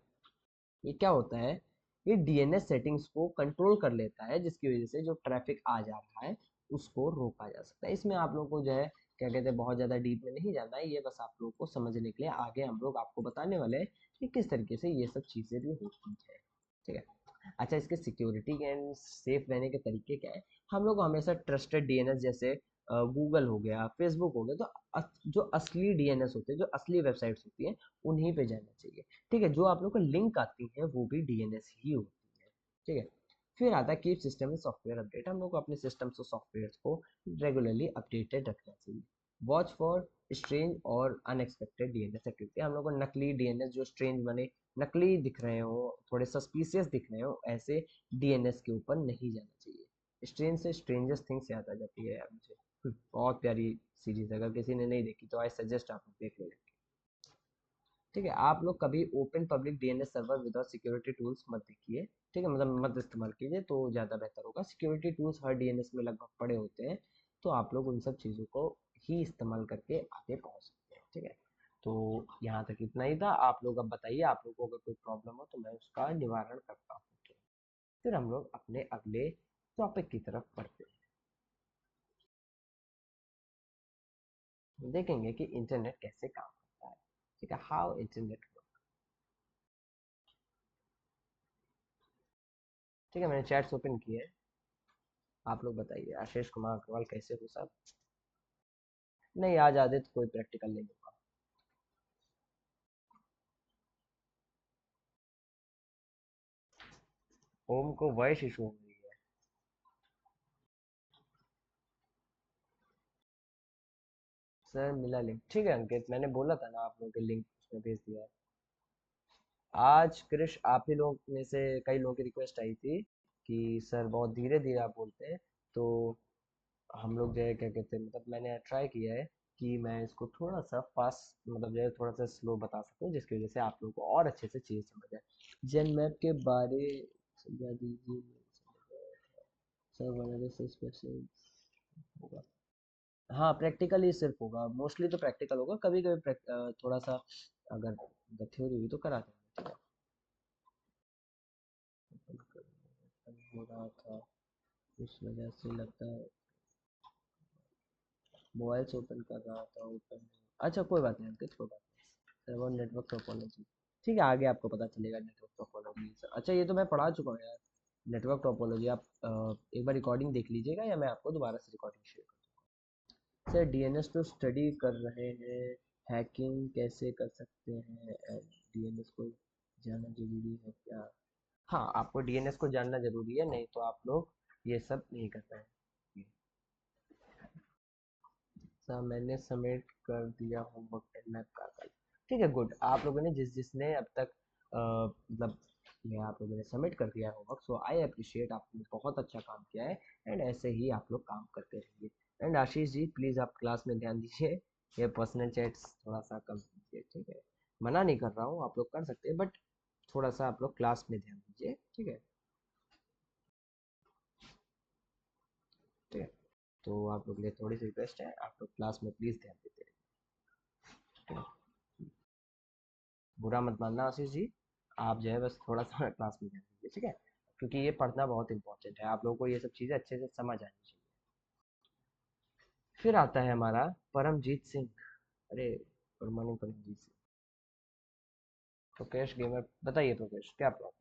ये क्या होता है, ये डीएनएस सेटिंग्स को कंट्रोल कर लेता है जिसकी वजह से जो ट्रैफिक आ जा रहा है उसको रोका जा सकता है। इसमें आप लोगों को जो है क्या कहते हैं बहुत ज़्यादा डीप में नहीं जाना है, ये बस आप लोगों को समझने के लिए आगे हम लोग आपको बताने वाले हैं कि किस तरीके से ये सब चीज़ें भी होती है, ठीक है। अच्छा, इसके सिक्योरिटी एंड सेफ रहने के तरीके क्या है, हम लोग को हमेशा ट्रस्टेड डीएनएस जैसे गूगल हो गया, फेसबुक हो गया, तो जो असली डीएनएस होते हैं, जो असली वेबसाइट्स होती हैं उन्हीं पे जाना चाहिए, ठीक है। जो आप लोग को लिंक आती है वो भी डीएनएस ही होती है, ठीक है। फिर आता है कीप सिस्टम में सॉफ्टवेयर अपडेट, हम लोग को अपने सिस्टम्स और सॉफ्टवेयर को रेगुलरली अपडेटेड रखना चाहिए। वॉच फॉर स्ट्रेंज और अनएक्सपेक्टेड डीएनएस एक्टिविटी, हम लोग को नकली डीएनएस जो स्ट्रेंज बने, नकली दिख रहे हो, थोड़े सस्पिशियस दिख रहे हो, ऐसे डीएनएस के ऊपर नहीं जाना चाहिए। स्ट्रेंज से स्ट्रेंजर्स थिंग्स याद आ जाती है यार मुझे, बहुत प्यारी सीरीज है, अगर किसी ने नहीं देखी तो आई सजेस्ट आप लोग देख लें, ठीक है। आप लोग कभी open public DNS server without security tools मत देखिए, ठीक है, मतलब मत इस्तेमाल कीजिए तो ज़्यादा बेहतर होगा। सिक्योरिटी टूल्स हर डीएनएस में लगभग पड़े होते हैं, तो आप लोग उन सब चीज़ों को ही इस्तेमाल करके आगे पहुँच सकते हैं, ठीक है। तो यहाँ तक इतना ही था, आप लोग अब बताइए आप लोग को अगर कोई प्रॉब्लम हो तो मैं उसका निवारण करता हूँ, फिर हम लोग अपने अगले टॉपिक की तरफ बढ़ते हैं, देखेंगे कि इंटरनेट कैसे काम करता है, ठीक है, हाउ इंटरनेट। ठीक है, मैंने चैट्स ओपन किए हैं, आप लोग बताइए आशीष कुमार अग्रवाल कैसे हो सब। नहीं आज आदित्य कोई प्रैक्टिकल नहीं होगा। ओम को वॉइस इशू हो रही है। सर मिला लिंक, ठीक है अंकित, मैंने बोला था ना आप लोगों के लिंक उसमें भेज दिया है। आज कृष आप ही लोग में से कई लोगों की रिक्वेस्ट आई थी कि सर बहुत धीरे धीरे आप बोलते हैं, तो हम लोग जो है क्या कहते हैं मतलब मैंने ट्राई किया है कि मैं इसको थोड़ा सा फास्ट मतलब जो है थोड़ा सा स्लो बता सकूं, जिसकी वजह से आप लोगों को और अच्छे से चीज़ समझ आए। जेन मैप के बारे समझा दीजिए, सर बनारस स्पेशल। होगा। हाँ, प्रैक्टिकल ही सिर्फ होगा, मोस्टली तो प्रैक्टिकल होगा, कभी कभी थोड़ा सा अगर थ्योरी हुई तो कराते हैं। हो रहा था, उस वजह से लगता है मोबाइल से ओपन कर रहा था, ओपन नहीं। अच्छा कोई बात नहीं अंकित, कोई बात नहीं। सर्वर नेटवर्क टोपोलॉजी, ठीक है, आगे आपको पता चलेगा नेटवर्क टोपोलॉजी। अच्छा ये तो मैं पढ़ा चुका हूँ यार, नेटवर्क टोपोलॉजी। आप एक बार रिकॉर्डिंग देख लीजिएगा या मैं आपको दोबारा से रिकॉर्डिंग शेयर कर दूँ। सर डीएनएस तो स्टडी कर रहे हैं, हैकिंग कैसे कर सकते हैं, डीएनएस को जानना जरूरी है क्या? हाँ, आपको डीएनएस को जानना जरूरी है, नहीं तो आप लोग ये सब नहीं कर पाएंगे। सर मैंने सबमिट कर दिया होमवर्क एंड मैं कर कल। ठीक है गुड, आप लोगों ने जिसने अब तक मतलब ये आप लोगों ने सबमिट कर दिया है होमवर्क, सो आई अप्रिशिएट, आपने बहुत अच्छा काम किया है। एंड ऐसे ही आप लोग काम करते रहिए। एंड आशीष जी प्लीज़ आप क्लास में ध्यान दीजिए, ये पर्सनल चैट्स थोड़ा सा कम कीजिए, ठीक है। मना नहीं कर रहा हूँ, आप लोग कर सकते हैं, बट थोड़ा सा आप लोग क्लास में ध्यान दीजिए, ठीक है। ठीक है, तो आप लोग के लिए थोड़ी सी रिक्वेस्ट है, आप लोग क्लास में प्लीज़ ध्यान देते रहिए, ठीक है। बुरा मत मानना आशीष जी, आप जो है बस थोड़ा सा क्लास में ध्यान दीजिए, ठीक है, क्योंकि ये पढ़ना बहुत इंपॉर्टेंट है, आप लोगों को ये सब चीज़ें अच्छे से समझ आनी चाहिए। फिर आता है हमारा परमजीत सिंह। अरे good morning Paramjit Singh. Prakash gamer, बताइए प्रकेश क्या प्रॉब्लम?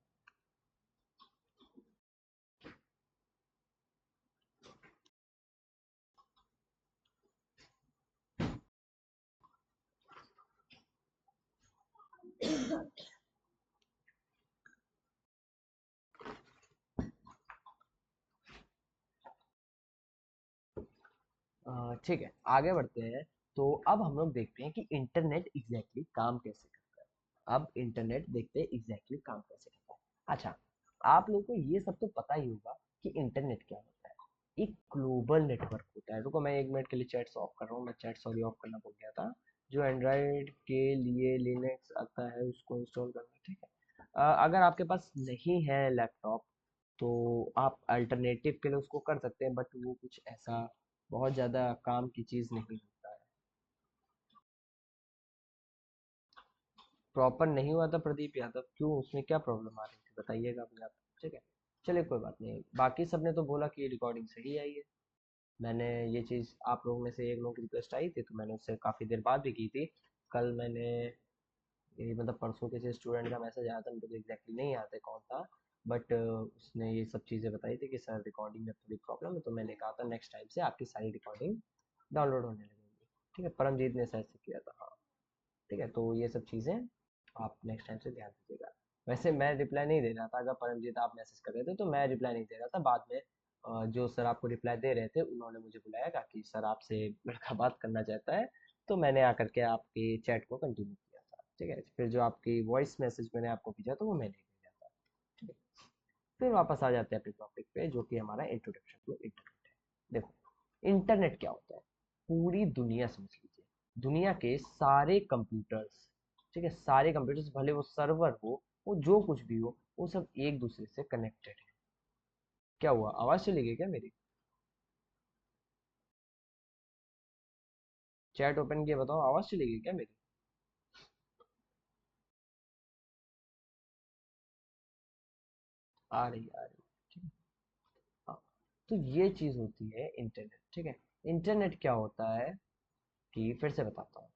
ठीक है, आगे बढ़ते हैं। तो अब हम लोग देखते हैं कि इंटरनेट एग्जैक्टली काम कैसे करता है। अब इंटरनेट देखते हैं एग्जैक्टली काम कैसे करता है। अच्छा, आप लोगों को ये सब तो पता ही होगा कि इंटरनेट क्या होता है। एक ग्लोबल नेटवर्क होता है, रुको मैं एक मिनट के लिए चैट्स ऑफ कर रहा हूँ, मैं चैट सॉरी ऑफ करना भूल गया था। जो एंड्रॉयड के लिए लिनक्स आता है उसको इंस्टॉल करना, ठीक है। अगर आपके पास नहीं है लैपटॉप, तो आप अल्टरनेटिव के लिए उसको कर सकते हैं, बट वो कुछ ऐसा बहुत ज़्यादा काम की चीज़ नहीं होता है। प्रॉपर नहीं हुआ था प्रदीप यादव, क्यों, उसमें क्या प्रॉब्लम आ रही थी बताइएगा अपने आप, ठीक है। चलिए कोई बात नहीं, बाकी सबने तो बोला कि रिकॉर्डिंग सही आई है। मैंने ये चीज़ आप लोगों में से एक लोगों की रिक्वेस्ट आई थी, तो मैंने उससे काफ़ी देर बाद भी की थी। कल मैंने ये मतलब परसों किसी स्टूडेंट का मैसेज आया था, मुझे तो एग्जैक्टली नहीं याद है कौन था, बट उसने ये सब चीज़ें बताई थी कि सर रिकॉर्डिंग में थोड़ी प्रॉब्लम है, तो मैंने कहा था नेक्स्ट टाइम से आपकी सारी रिकॉर्डिंग डाउनलोड होने लगेंगी। ठीक है, परमजीत ने शायद से किया था, हाँ। ठीक है, तो ये सब चीज़ें आप नेक्स्ट टाइम से ध्यान दीजिएगा। वैसे मैं रिप्लाई नहीं दे रहा था, अगर परमजीत आप मैसेज कर रहे थे तो मैं रिप्लाई नहीं दे रहा था। बाद में जो सर आपको रिप्लाई दे रहे थे उन्होंने मुझे बुलाया, कहा कि सर आपसे लड़का बात करना चाहता है, तो मैंने आकर के आपकी चैट को कंटिन्यू किया था, ठीक है। फिर जो आपकी वॉइस मैसेज मैंने आपको भेजा तो वो मैंने भेजा था, ठीक है। फिर वापस आ जाते हैं अपने टॉपिक पे, जो कि हमारा इंट्रोडक्शन टू इंटरनेट है। देखो इंटरनेट क्या होता है, पूरी दुनिया समझ लीजिए, दुनिया के सारे कंप्यूटर्स, ठीक है, सारे कंप्यूटर्स भले वो सर्वर हो, वो जो कुछ भी हो, वो सब एक दूसरे से कनेक्टेड है। क्या हुआ, आवाज चली गई क्या मेरी? चैट ओपन किया, बताओ आवाज चली गई क्या मेरी? आ रही, ठीक है। हाँ, तो ये चीज होती है इंटरनेट, ठीक है। इंटरनेट क्या होता है कि फिर से बताता हूँ,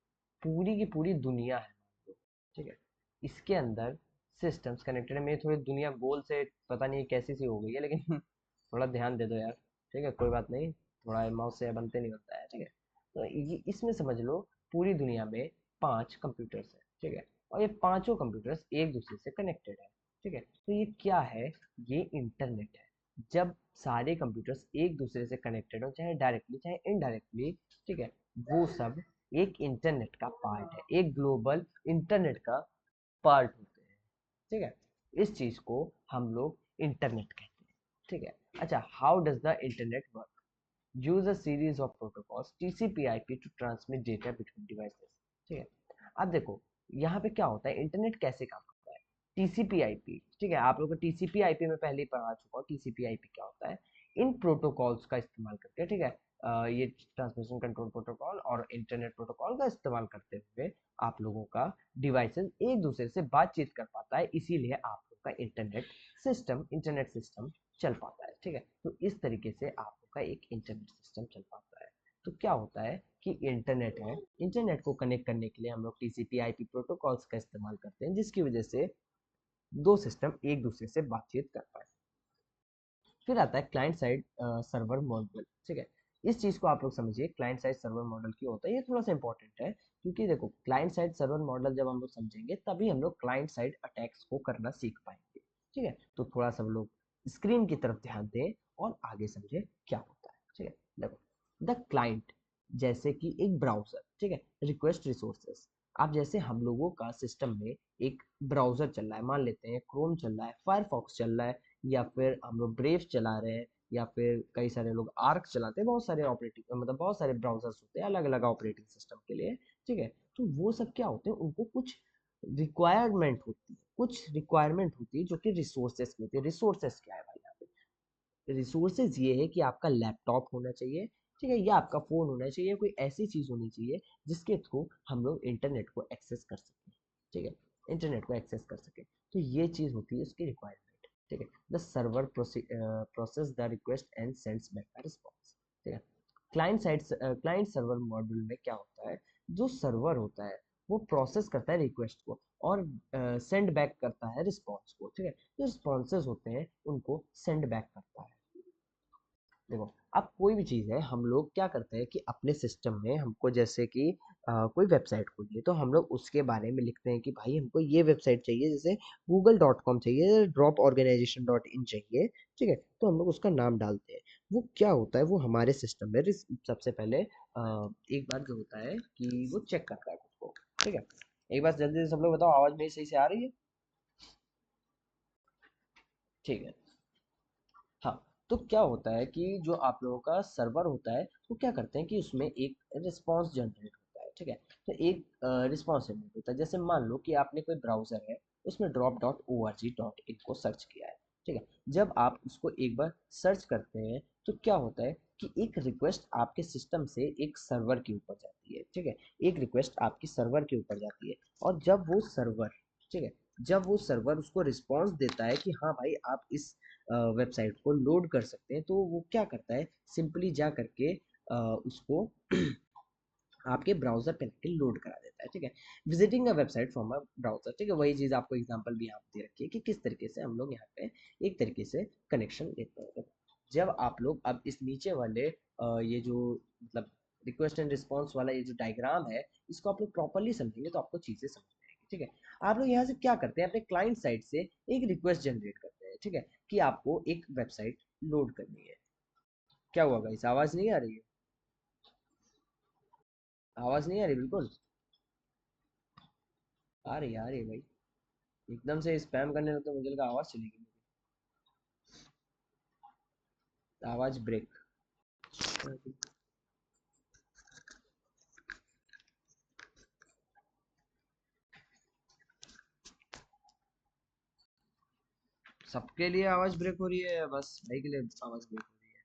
पूरी की पूरी दुनिया है मान लो, ठीक है। इसके अंदर सिस्टम्स कनेक्टेड है, मेरी थोड़ी दुनिया गोल से पता नहीं कैसी सी हो गई है, लेकिन थोड़ा ध्यान दे दो यार, ठीक है, कोई बात नहीं, थोड़ा माउस से बनते नहीं बनता है, ठीक है। तो ये इसमें समझ लो पूरी दुनिया में 5 कंप्यूटर्स है, ठीक है, और ये पांचों कंप्यूटर्स एक दूसरे से कनेक्टेड है, ठीक है। तो ये क्या है, ये इंटरनेट है। जब सारे कंप्यूटर्स एक दूसरे से कनेक्टेड हो, चाहे डायरेक्टली चाहे इनडायरेक्टली, ठीक है, वो सब एक इंटरनेट का पार्ट है, एक ग्लोबल इंटरनेट का पार्ट होते हैं, ठीक है। इस चीज को हम लोग इंटरनेट कहते हैं, ठीक है। अच्छा, how does the internet work? Use a series of protocols TCP IP to transmit data between devices, ठीक है। अब देखो यहाँ पे क्या होता है, इंटरनेट कैसे काम करता है, टीसीपी/आईपी, ठीक है, आप लोग को टीसीपी/आईपी में पहले ही पढ़ा चुका हूँ, टीसीपी/आईपी क्या होता है। इन प्रोटोकॉल्स का इस्तेमाल करके, ठीक है, ये ट्रांसमिशन कंट्रोल प्रोटोकॉल और इंटरनेट प्रोटोकॉल का इस्तेमाल करते हुए आप लोगों का डिवाइसेस एक दूसरे से बातचीत कर पाता है, इसीलिए आप लोग का इंटरनेट सिस्टम चल पाता है। ठीक है, तो इस तरीके से आप लोग का एक इंटरनेट सिस्टम चल पाता है। तो क्या होता है कि इंटरनेट है, इंटरनेट को कनेक्ट करने के लिए हम लोग टीसीपी आईपी प्रोटोकॉल्स का इस्तेमाल करते हैं, जिसकी वजह से दो सिस्टम एक दूसरे से बातचीत कर पाए। फिर आता है क्लाइंट साइड सर्वर मॉडल। ठीक है, इस चीज को आप लोग समझिए, क्लाइंट साइड सर्वर मॉडल क्यों होता है, ये थोड़ा सा इंपॉर्टेंट है, क्योंकि देखो क्लाइंट साइड सर्वर मॉडल जब हम लोग समझेंगे तभी हम लोग क्लाइंट साइड अटैक्स को करना सीख पाएंगे। ठीक है, तो थोड़ा सा हम लोग स्क्रीन की तरफ ध्यान दें और आगे समझे क्या होता है। ठीक है, देखो द क्लाइंट जैसे कि एक ब्राउजर, ठीक है, रिक्वेस्ट रिसोर्सेस। आप जैसे हम लोगों का सिस्टम में एक ब्राउजर चल रहा है, मान लेते हैं क्रोम चल रहा है, फायरफॉक्स चल रहा है, या फिर हम लोग ब्रेव चला रहे हैं, या फिर कई सारे लोग आर्क चलाते हैं, बहुत सारे ऑपरेटिंग मतलब बहुत सारे ब्राउजर्स होते हैं अलग अलग ऑपरेटिंग सिस्टम के लिए। ठीक है, तो वो सब क्या होते हैं, उनको कुछ रिक्वायरमेंट होती है जो कि रिसोर्सेस की होती है। रिसोर्सेस क्या है भाई यहाँ पे? रिसोर्सेज ये है कि आपका लैपटॉप होना चाहिए, ठीक है, या आपका फोन होना चाहिए, कोई ऐसी चीज होनी चाहिए जिसके थ्रू हम लोग इंटरनेट को एक्सेस कर सकें। ठीक है, इंटरनेट को एक्सेस कर सकें, तो ये चीज होती है उसकी रिक्वायरमेंट। ठीक है, the server process the request and sends back the response. ठीक है, क्लाइंट सर्वर मॉड्यूल में क्या होता है, जो सर्वर होता है वो प्रोसेस करता है रिक्वेस्ट को और सेंड बैक करता है रिस्पॉन्स को। ठीक है, जो रिस्पॉन्सेज होते हैं उनको सेंड बैक करता है। देखो, अब कोई भी चीज़ है, हम लोग क्या करते हैं कि अपने सिस्टम में हमको जैसे कि कोई वेबसाइट खोलिए तो हम लोग उसके बारे में लिखते हैं कि भाई हमको ये वेबसाइट चाहिए, जैसे google.com चाहिए, ड्रॉप ऑर्गेनाइजेशन डॉट इन चाहिए। ठीक है, तो हम लोग उसका नाम डालते हैं। वो क्या होता है, वो हमारे सिस्टम में सबसे पहले एक बार जो होता है कि वो चेक करता है खुद को। ठीक है, एक बार जल्दी से सब लोग बताओ, आवाज़ मेरी सही से आ रही है? ठीक है। हाँ, तो क्या होता है कि जो आप लोगों का सर्वर होता है वो क्या करते हैं कि उसमें एक रिस्पांस जनरेट होता है। ठीक है, तो एक रिस्पांस जनरेट होता है, जैसे मान लो कि आपने कोई ब्राउजर है, उसमें drop.org.in को सर्च किया है। ठीक है, जब आप उसको एक बार सर्च करते हैं तो क्या होता है कि एक रिक्वेस्ट आपके सिस्टम से एक सर्वर के ऊपर जाती है। ठीक है, एक रिक्वेस्ट आपकी सर्वर के ऊपर जाती है, और जब वो सर्वर, ठीक है, जब वो सर्वर उसको रिस्पांस देता है कि हाँ भाई आप इस वेबसाइट को लोड कर सकते हैं, तो वो क्या करता है, सिंपली जा करके उसको आपके ब्राउजर पे लाके लोड करा देता है। ठीक है, visiting a website from a browser. ठीक है, वही चीज़ आपको एग्जांपल भी यहाँ पे दे रखी है कि किस तरीके से हम लोग यहाँ पे एक तरीके से कनेक्शन लेते हैं। जब आप लोग अब इस नीचे वाले ये जो मतलब रिक्वेस्ट एंड रिस्पॉन्स वाला ये जो डायग्राम है, इसको आप लोग प्रॉपरली समझेंगे तो आपको चीज़ें समझ में आएगी। ठीक है, आप लोग यहाँ से क्या करते हैं, अपने क्लाइंट साइड से एक रिक्वेस्ट जनरेट करते हैं। ठीक है, कि आपको एक वेबसाइट लोड करनी है। क्या हुआ गाइस, आवाज़ नहीं आ रही है? आवाज़ नहीं आ रही बिल्कुल? आ रही है भाई। एकदम से स्पैम करने लगते तो मुझे लगा आवाज़ चली गई। आवाज़ ब्रेक। सबके लिए आवाज़ ब्रेक हो रही है या बस भाई के लिए आवाज़ ब्रेक हो रही है?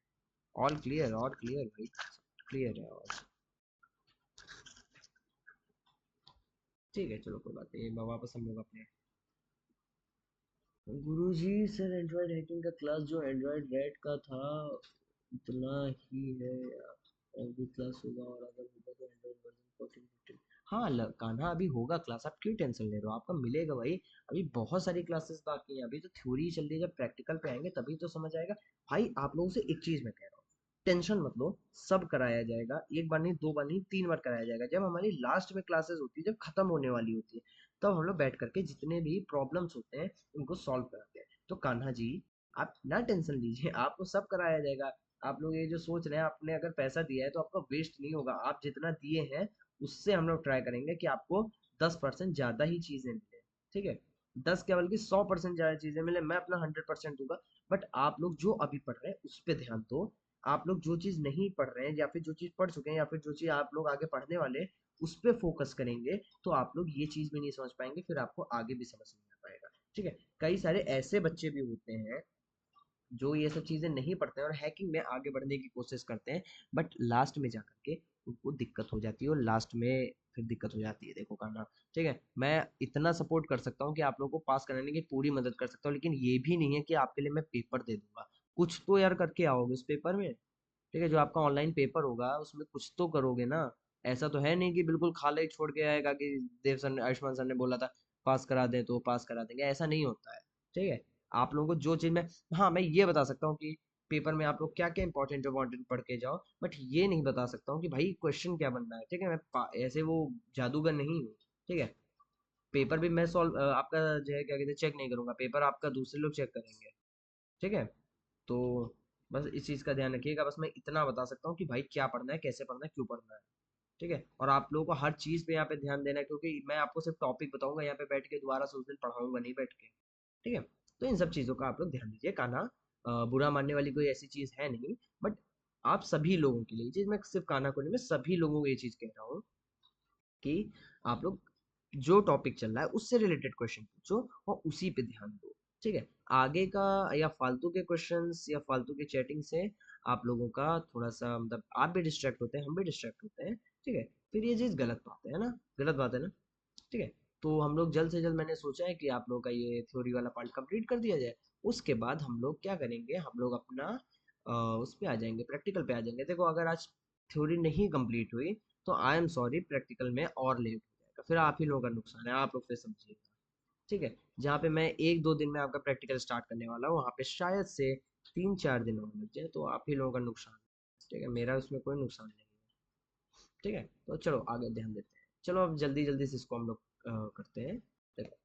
ऑल क्लियर भाई, क्लियर है आवाज़। ठीक है, चलो कोई बात नहीं, वापस हम लोग अपने गुरुजी सर, एंड्रॉयड हैकिंग का क्लास जो एंड्रॉयड रेड का था उतना ही है यार, भी क्लास होगा, और अगर होगा तो एंड्रॉयड वर्जन 14 15। हाँ कान्हा, अभी होगा क्लास, आप क्यों टेंशन ले रहे हो, आपका मिलेगा भाई। अभी बहुत सारी क्लासेस बाकी हैं, अभी तो थ्योरी चल रही है, जब प्रैक्टिकल पे आएंगे तभी तो समझ आएगा। भाई आप लोगों से एक चीज मैं कह रहा हूँ, टेंशन मत लो, सब कराया जाएगा, एक बार नहीं, दो बार नहीं, 3 बार कराया जाएगा। जब हमारी लास्ट में क्लासेस होती है, जब खत्म होने वाली होती है, तब हम लोग बैठ करके जितने भी प्रॉब्लम्स होते हैं उनको सॉल्व कराते हैं। तो कान्हा जी, आप ना टेंशन लीजिए, आपको सब कराया जाएगा। आप लोग ये जो सोच रहे हैं, आपने अगर पैसा दिया है तो आपका वेस्ट नहीं होगा, आप जितना दिए हैं उससे हम लोग ट्राई करेंगे कि आपको 10% ज्यादा ही चीजें मिले। ठीक है, 10 क्या बल्कि 100% ज्यादा चीजें मिले, मैं अपना 100% दूंगा। बट आप लोग जो अभी पढ़ रहे हैं उस पर ध्यान दो। आप लोग जो चीज नहीं पढ़ रहे हैं, या फिर जो चीज पढ़ चुके हैं, या फिर जो चीज आप लोग आगे पढ़ने वाले हैं, उस पर फोकस करेंगे, तो आप लोग ये चीज भी नहीं समझ पाएंगे, फिर आपको आगे भी समझ नहीं आ पाएगा। ठीक है, कई सारे ऐसे बच्चे भी होते हैं जो ये सब चीज़ें नहीं पढ़ते हैं और हैकिंग में आगे बढ़ने की कोशिश करते हैं, बट लास्ट में जा करके उनको दिक्कत हो जाती है और लास्ट में फिर दिक्कत हो जाती है। देखो कान्हा, ठीक है, मैं इतना सपोर्ट कर सकता हूँ कि आप लोगों को पास कराने की पूरी मदद कर सकता हूँ, लेकिन ये भी नहीं है कि आपके लिए मैं पेपर दे दूंगा। कुछ तो यार करके आओगे उस पेपर में, ठीक है, जो आपका ऑनलाइन पेपर होगा उसमें कुछ तो करोगे ना। ऐसा तो है नहीं कि बिल्कुल खाली ही छोड़ के आएगा कि देव सर ने, आयुष्मान सर ने बोला था पास करा दें तो पास करा देंगे, ऐसा नहीं होता है। ठीक है, आप लोगों को जो चीज़ में, हाँ मैं ये बता सकता हूँ कि पेपर में आप लोग क्या क्या इंपॉर्टेंट इंपॉर्टेंट पढ़ के जाओ, बट ये नहीं बता सकता हूँ कि भाई क्वेश्चन क्या बनना है। ठीक है, ऐसे वो जादूगर नहीं हूँ। ठीक है, पेपर भी मैं सॉल्व आपका जो है क्या कहते हैं चेक नहीं करूंगा, पेपर आपका दूसरे लोग चेक करेंगे। ठीक है, तो बस इस चीज़ का ध्यान रखिएगा। बस मैं इतना बता सकता हूँ कि भाई क्या पढ़ना है, कैसे पढ़ना है, क्यों पढ़ना है। ठीक है, और आप लोगों को हर चीज़ पे यहाँ पे ध्यान देना है, क्योंकि मैं आपको सिर्फ टॉपिक बताऊंगा, यहाँ पे बैठ के दोबारा से उस दिन पढ़ाऊंगा नहीं बैठ के। ठीक है, तो इन सब चीज़ों का आप लोग ध्यान दीजिए। कान्हा बुरा मानने वाली कोई ऐसी चीज़ है नहीं, बट आप सभी लोगों के लिए ये चीज़, मैं सिर्फ कान्हा को नहीं, मैं सभी लोगों को ये चीज़ कह रहा हूँ कि आप लोग जो टॉपिक चल रहा है उससे रिलेटेड क्वेश्चन पूछो और उसी पे ध्यान दो। ठीक है, आगे का या फालतू के क्वेश्चंस या फालतू के चैटिंग से आप लोगों का थोड़ा सा मतलब आप भी डिस्ट्रैक्ट होते हैं, हम भी डिस्ट्रैक्ट होते हैं। ठीक है, फिर ये चीज़ गलत बात है ना, गलत बात है ना। ठीक है, तो हम लोग जल्द से जल्द, मैंने सोचा है कि आप लोगों का ये थ्योरी वाला पार्ट कंप्लीट कर दिया जाए। उसके बाद हम लोग क्या करेंगे, हम लोग अपना उस पे आ जाएंगे, प्रैक्टिकल पे आ जाएंगे। देखो अगर आज थ्योरी नहीं कंप्लीट हुई तो आई एम सॉरी, प्रैक्टिकल में और लेट हो जाएगा, फिर आप ही लोगों का नुकसान है, आप लोग फिर समझिएगा। ठीक है, जहाँ पे मैं 1-2 दिन में आपका प्रैक्टिकल स्टार्ट करने वाला हूँ, वहाँ पे शायद से 3-4 दिन और लग जाए, तो आप ही लोगों का नुकसान है। ठीक है, मेरा उसमें कोई नुकसान नहीं है। ठीक है, तो चलो आगे ध्यान देते हैं। चलो अब जल्दी जल्दी से इसको हम लोग करते हैं। देखो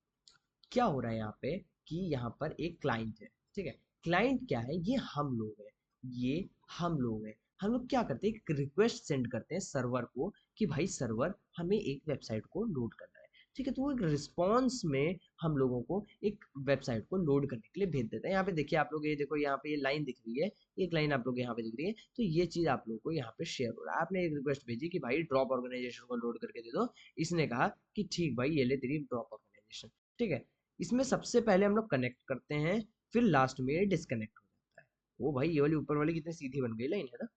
क्या हो रहा है यहाँ पे, कि यहाँ पर एक क्लाइंट है। ठीक है, क्लाइंट क्या है, ये हम लोग हैं, ये हम लोग हैं। हम लोग क्या करते हैं, एक रिक्वेस्ट सेंड करते हैं सर्वर को कि भाई सर्वर हमें एक वेबसाइट को लोड करना है। ठीक है, तो वो एक रिस्पॉन्स में हम लोगों को एक वेबसाइट को लोड करने के लिए भेज देते हैं। यहाँ पे देखिए आप लोग, ये देखो यहाँ पे ये लाइन दिख रही है, एक लाइन आप लोग यहाँ पे दिख रही है, तो ये चीज आप लोग को यहाँ पे शेयर हो रहा है। आपने एक रिक्वेस्ट भेजी कि भाई ड्रॉप ऑर्गेनाइजेशन को लोड करके दे दो, इसने कहा कि ठीक भाई ये ले तेरी ड्रॉप ऑर्गेनाइजेशन। ठीक है, इसमें सबसे पहले हम लोग कनेक्ट करते हैं, फिर लास्ट में ये डिस्कनेक्ट हो जाता है। ओ भाई, ये वाली ऊपर वाली कितनी सीधी बन गई लाइन है ना,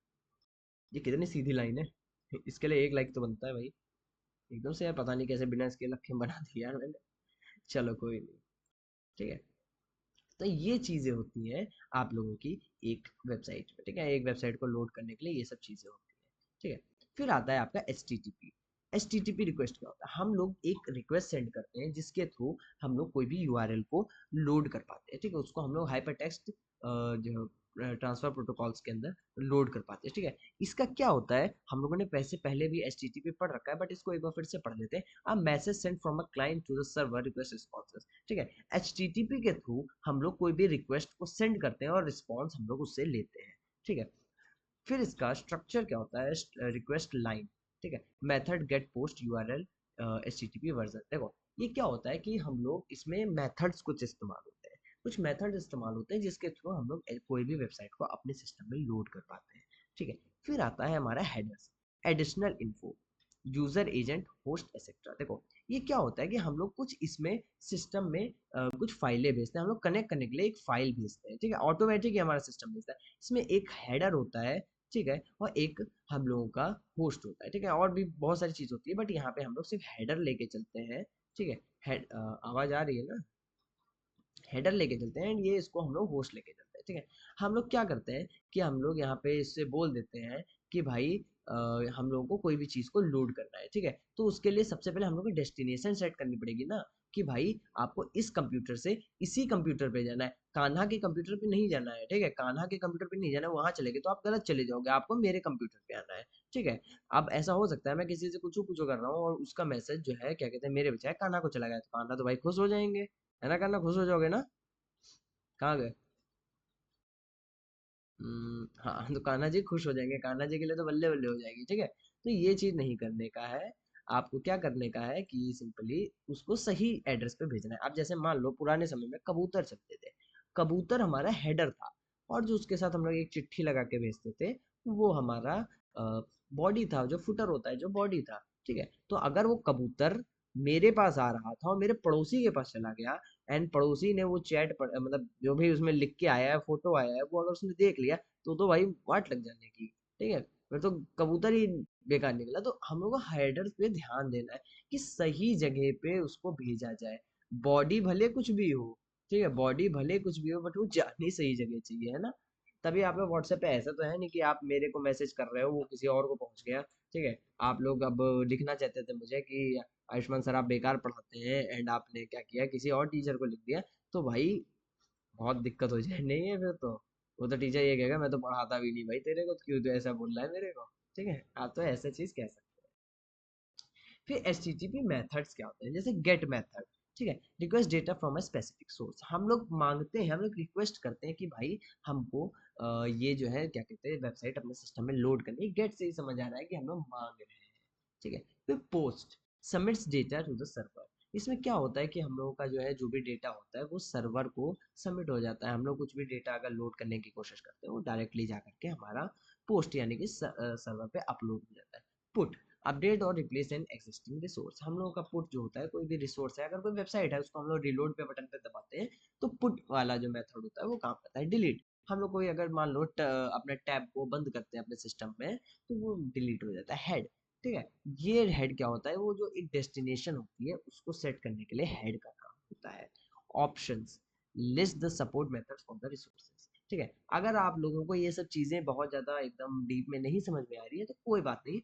ये कितनी सीधी लाइन है। इसके लिए एक लाइक तो बनता है भाई। एकदम से यार पता नहीं कैसे बिना इसके लखे बना दिया यार मैंने। चलो कोई नहीं। ठीक है, तो ये चीजें होती हैं आप लोगों की एक वेबसाइट पे। ठीक है, एक वेबसाइट को लोड करने के लिए ये सब चीजें होती हैं। ठीक है, फिर आता है आपका HTTP। HTTP रिक्वेस्ट क्या होता है, हम लोग एक रिक्वेस्ट सेंड करते हैं जिसके थ्रू हम लोग कोई भी यूआरएल को लोड कर पाते हैं। ठीक है, उसको हम लोग हाइपर टेक्स्ट जो ट्रांसफर प्रोटोकॉल्स के अंदर लोड कर पाते हैं। ठीक है, इसका क्या होता है, हम लोगों ने पैसे पहले भी HTTP पढ़ रखा है, बट इसको एक बार फिर से पढ़ लेते हैं। A message send from a client to the server request responses. ठीक है, HTTP के थ्रू हम लोग कोई भी रिक्वेस्ट को सेंड करते हैं और रिस्पॉन्स हम लोग उससे लेते हैं। ठीक है, फिर इसका स्ट्रक्चर क्या होता है, रिक्वेस्ट लाइन। ठीक है, method get post URL HTTP version. देखो ये क्या होता है कि हम लोग इसमें मेथड्स कुछ इस्तेमाल होते हैं, कुछ मेथड इस्तेमाल होते हैं जिसके थ्रू हम लोग कोई भी वेबसाइट को अपने सिस्टम में लोड कर पाते हैं। ठीक है, फिर आता है हमारा headers, additional info, user agent host etcetera. देखो ये क्या होता है कि हम लोग कुछ इसमें सिस्टम में कुछ फाइलें भेजते हैं, हम लोग कनेक्ट करने के लिए एक फाइल भेजते हैं। ठीक है, ऑटोमेटिक हमारा सिस्टम भेजता है। इसमें एक हेडर होता है, ठीक है, और एक हम लोगों का होस्ट होता है। ठीक है, और भी बहुत सारी चीज होती है, बट यहाँ पे हम लोग सिर्फ हेडर लेके चलते हैं। ठीक है, आवाज आ रही है ना, हेडर लेके चलते हैं एंड ये इसको हम लोग होस्ट लेके चलते हैं। ठीक है, हम लोग क्या करते हैं कि हम लोग यहाँ पे इससे बोल देते हैं कि भाई हम लोगों को कोई भी चीज़ को लोड करना है। ठीक है, तो उसके लिए सबसे पहले हम लोग को डेस्टिनेशन सेट करनी पड़ेगी ना, कि भाई आपको इस कंप्यूटर से इसी कंप्यूटर पे जाना है, कान्हा के कंप्यूटर पे नहीं जाना है। ठीक है, कान्हा के कंप्यूटर पे नहीं जाना है, वहां चले गए तो आप गलत चले जाओगे, आपको मेरे कंप्यूटर पे आना है। ठीक है, अब ऐसा हो सकता है मैं किसी से कुछ कुछ कर रहा हूँ और उसका मैसेज जो है क्या कहते हैं मेरे बजाय कान्हा को चला गया, तो कान्हा तो भाई खुश हो जाएंगे, है ना, कान्हा खुश हो जाओगे ना। कहाँ गए? हाँ तो कान्हा जी खुश हो जाएंगे, कान्हा जी के लिए तो बल्ले बल्ले हो जाएगी। ठीक है, तो ये चीज नहीं करने का है। आपको क्या करने का है कि सिंपली उसको सही एड्रेस पे भेजना है। अब जैसे मान लो पुराने समय में कबूतर चलते थे, कबूतर हमारा हेडर था, और जो उसके साथ हम लोग एक चिट्ठी लगा के भेजते थे वो हमारा बॉडी था, जो फुटर होता है जो बॉडी था। ठीक है, तो अगर वो कबूतर मेरे पास आ रहा था और मेरे पड़ोसी के पास चला गया, एंड पड़ोसी ने वो चैट मतलब जो भी उसमें लिख के आया है, फोटो आया है, वो अगर उसने देख लिया तो भाई वाट लग जाने की। ठीक है, फिर तो कबूतर ही बेकार निकला। तो हम लोग को हेडर्स पे ध्यान देना है कि सही जगह पे उसको भेजा जाए। बॉडी भले कुछ भी हो, ठीक है, बॉडी भले कुछ भी हो, बट वो जानी सही जगह चाहिए, है ना। तभी आप लोग व्हाट्सएप पे, ऐसा तो है नहीं कि आप मेरे को मैसेज कर रहे हो वो किसी और को पहुंच गया। ठीक है, आप लोग अब लिखना चाहते थे मुझे कि आयुष्मान सर आप बेकार पढ़ाते हैं, एंड आपने क्या किया, किसी और टीचर को लिख दिया, तो भाई बहुत दिक्कत हो जाए। नहीं है फिर तो वो तो टीचर ये कहेगा मैं तो पढ़ाता भी नहीं भाई तेरे को, तो क्यों तो ऐसा बोल रहा है मेरे को। ठीक है, आप तो ऐसा चीज कह सकते हैं। फिर HTTP मेथड्स क्या होते हैं, जैसे गेट मेथड। ठीक है, request data from a specific source. हम लोग मांगते हैं, हम लोग रिक्वेस्ट करते हैं कि भाई हमको ये जो है क्या कहते हैं वेबसाइट अपने सिस्टम में लोड करनी है। गेट से ही समझ आ रहा है कि हम लोग मांग रहे हैं। ठीक है, फिर post submits data to the server. इसमें क्या होता है कि हम लोगों का जो है जो भी डेटा होता है वो सर्वर को सबमिट हो जाता है। हम लोग कुछ भी डेटा अगर लोड करने की कोशिश करते हैं वो डायरेक्टली जा करके हमारा पोस्ट यानी कि सर्वर पे अपलोड हो जाता है। पुट अपडेट और रिप्लेस एन एग्जिस्टिंग रिसोर्स। हम लोगों का पुट जो होता है, कोई भी रिसोर्स है, अगर कोई वेबसाइट है उसको हम लोग रिलोड पे बटन पे दबाते हैं तो पुट वाला जो मेथड होता है वो काम करता है। डिलीट, हम लोग कोई अगर मान लो अपने टैब को बंद करते हैं अपने सिस्टम में तो वो डिलीट हो जाता है। हेड, ठीक है, ये हेड क्या होता है, वो जो एक डेस्टिनेशन होती है उसको सेट करने के लिए हेड का काम होता है। Options list the support methods for the resources. ठीक है, अगर आप लोगों को ये सब चीजें बहुत ज्यादा एकदम डीप में नहीं समझ में आ रही है तो कोई बात नहीं,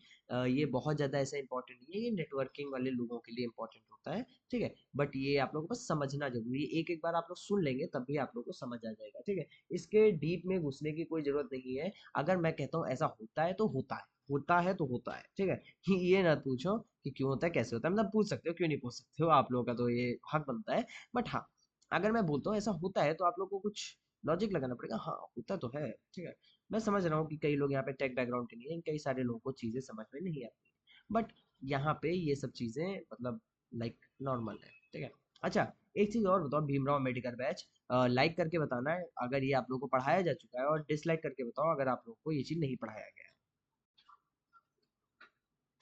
ये बहुत ज़्यादा ऐसा इंपॉर्टेंट नहीं है, ये नेटवर्किंग वाले लोगों के लिए इंपॉर्टेंट होता है। ठीक है, बट ये आप लोगों को बस समझना जरूरी है। एक एक बार आप लोग सुन लेंगे तब भी आप लोग को समझ आ जाएगा। ठीक है, इसके डीप में घुसने की कोई जरूरत नहीं है। अगर मैं कहता हूँ ऐसा होता है तो होता है, होता है तो होता है। ठीक है, ये ना पूछो कि क्यों होता है कैसे होता है, मतलब पूछ सकते हो, क्यों नहीं पूछ सकते हो, आप लोगों का तो ये हक बनता है। बट हाँ, अगर मैं बोलता हूँ ऐसा होता है तो आप लोग को कुछ लॉजिक लगाना पड़ेगा। हाँ होता तो है। ठीक है, मैं समझ रहा हूँ कि कई लोग यहाँ पे टेक बैकग्राउंड के नहीं है, कई सारे लोगों को चीजें समझ में नहीं आती, बट यहाँ पे ये सब चीजें मतलब लाइक नॉर्मल है। ठीक है, अच्छा एक चीज और बताओ, भीमराव अम्बेडकर बैच लाइक करके बताना है अगर ये आप लोगों को पढ़ाया जा चुका है, और डिसलाइक करके बताओ अगर आप लोगों को ये चीज नहीं पढ़ाया गया है।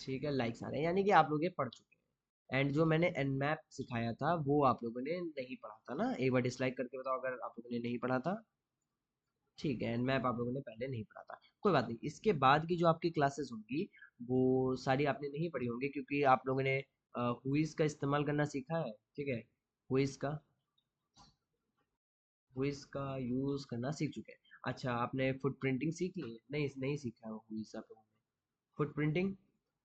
ठीक है, लाइक्स आ रहे हैं यानी कि आप लोग ये पढ़ चुके हैं। एंड जो मैंने एनमैप सिखाया था वो आप लोगों ने नहीं पढ़ा था ना, एक बार डिसलाइक करके बताओ अगर आप लोगों ने नहीं पढ़ा था। ठीक है, मैप आप लोगों ने पहले नहीं पढ़ा था, कोई बात नहीं। इसके बाद की जो आपकी क्लासेस होंगी वो सारी आपने नहीं पढ़ी होंगी, क्योंकि आप लोगों ने हुइज का इस्तेमाल करना सीखा है। ठीक है, हुइज का, हुइज का यूज करना सीख चुके हैं। अच्छा, आपने फुट प्रिंटिंग सीख ली है? नहीं, नहीं सीखा है हुइज आप लोगों ने। फुट प्रिंटिंग,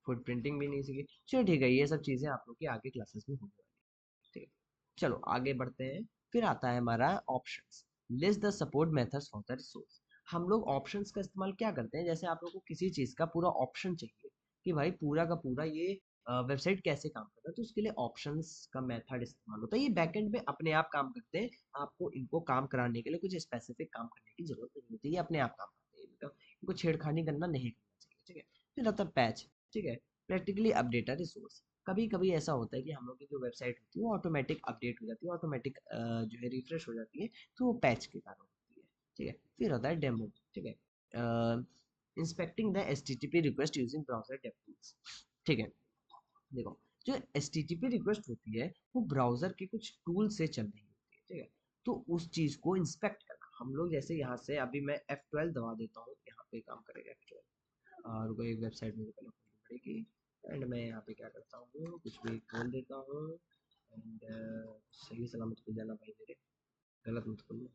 फुट प्रिंटिंग भी नहीं सीखी। चलो ठीक है, ये सब चीजें आप लोग की आगे क्लासेस में होने वाली है। ठीक है, चलो आगे बढ़ते हैं। फिर आता है हमारा options. List the support methods for the resource. हम लोग ऑप्शंस का इस्तेमाल क्या करते हैं, जैसे आप लोग को किसी चीज का पूरा ऑप्शन चाहिए कि भाई पूरा का पूरा ये वेबसाइट कैसे काम करता है, तो उसके लिए ऑप्शंस का मेथड इस्तेमाल होता है। ये बैकएंड में अपने आप काम करते हैं, आपको इनको काम कराने के लिए कुछ स्पेसिफिक काम करने की जरूरत नहीं होती, ये अपने आप काम करते हैं, मतलब इनको छेड़खानी करना नहीं करना चाहिए। ठीक है, फिर आता है पैच। ठीक है, प्रैक्टिकली अपडेट रिसोर्स। कभी कभी ऐसा होता है कि हम लोग की जो वेबसाइट होती है वो ऑटोमेटिक अपडेट हो जाती है, ऑटोमेटिक जो है रिफ्रेश हो जाती है, तो वो पैच के कारण होती है। ठीक है, फिर आता है डेमो। ठीक है, inspecting the HTTP request using browser dev tools. ठीक है, देखो जो HTTP रिक्वेस्ट होती है वो ब्राउजर के कुछ टूल से चल रही होती है। ठीक है, तो उस चीज को इंस्पेक्ट करना हम लोग, जैसे यहाँ से अभी मैं F12 दबा देता हूँ, यहाँ पे काम करेगा F12, और कोई एक वेबसाइट मुझे पहले खोलनी पड़ेगी। एंड मैं यहाँ पे क्या करता हूँ, कुछ भी खोल देता हूँ, एंड सही सलामत खुल जाना भाई मेरे, गलत मत खोलना।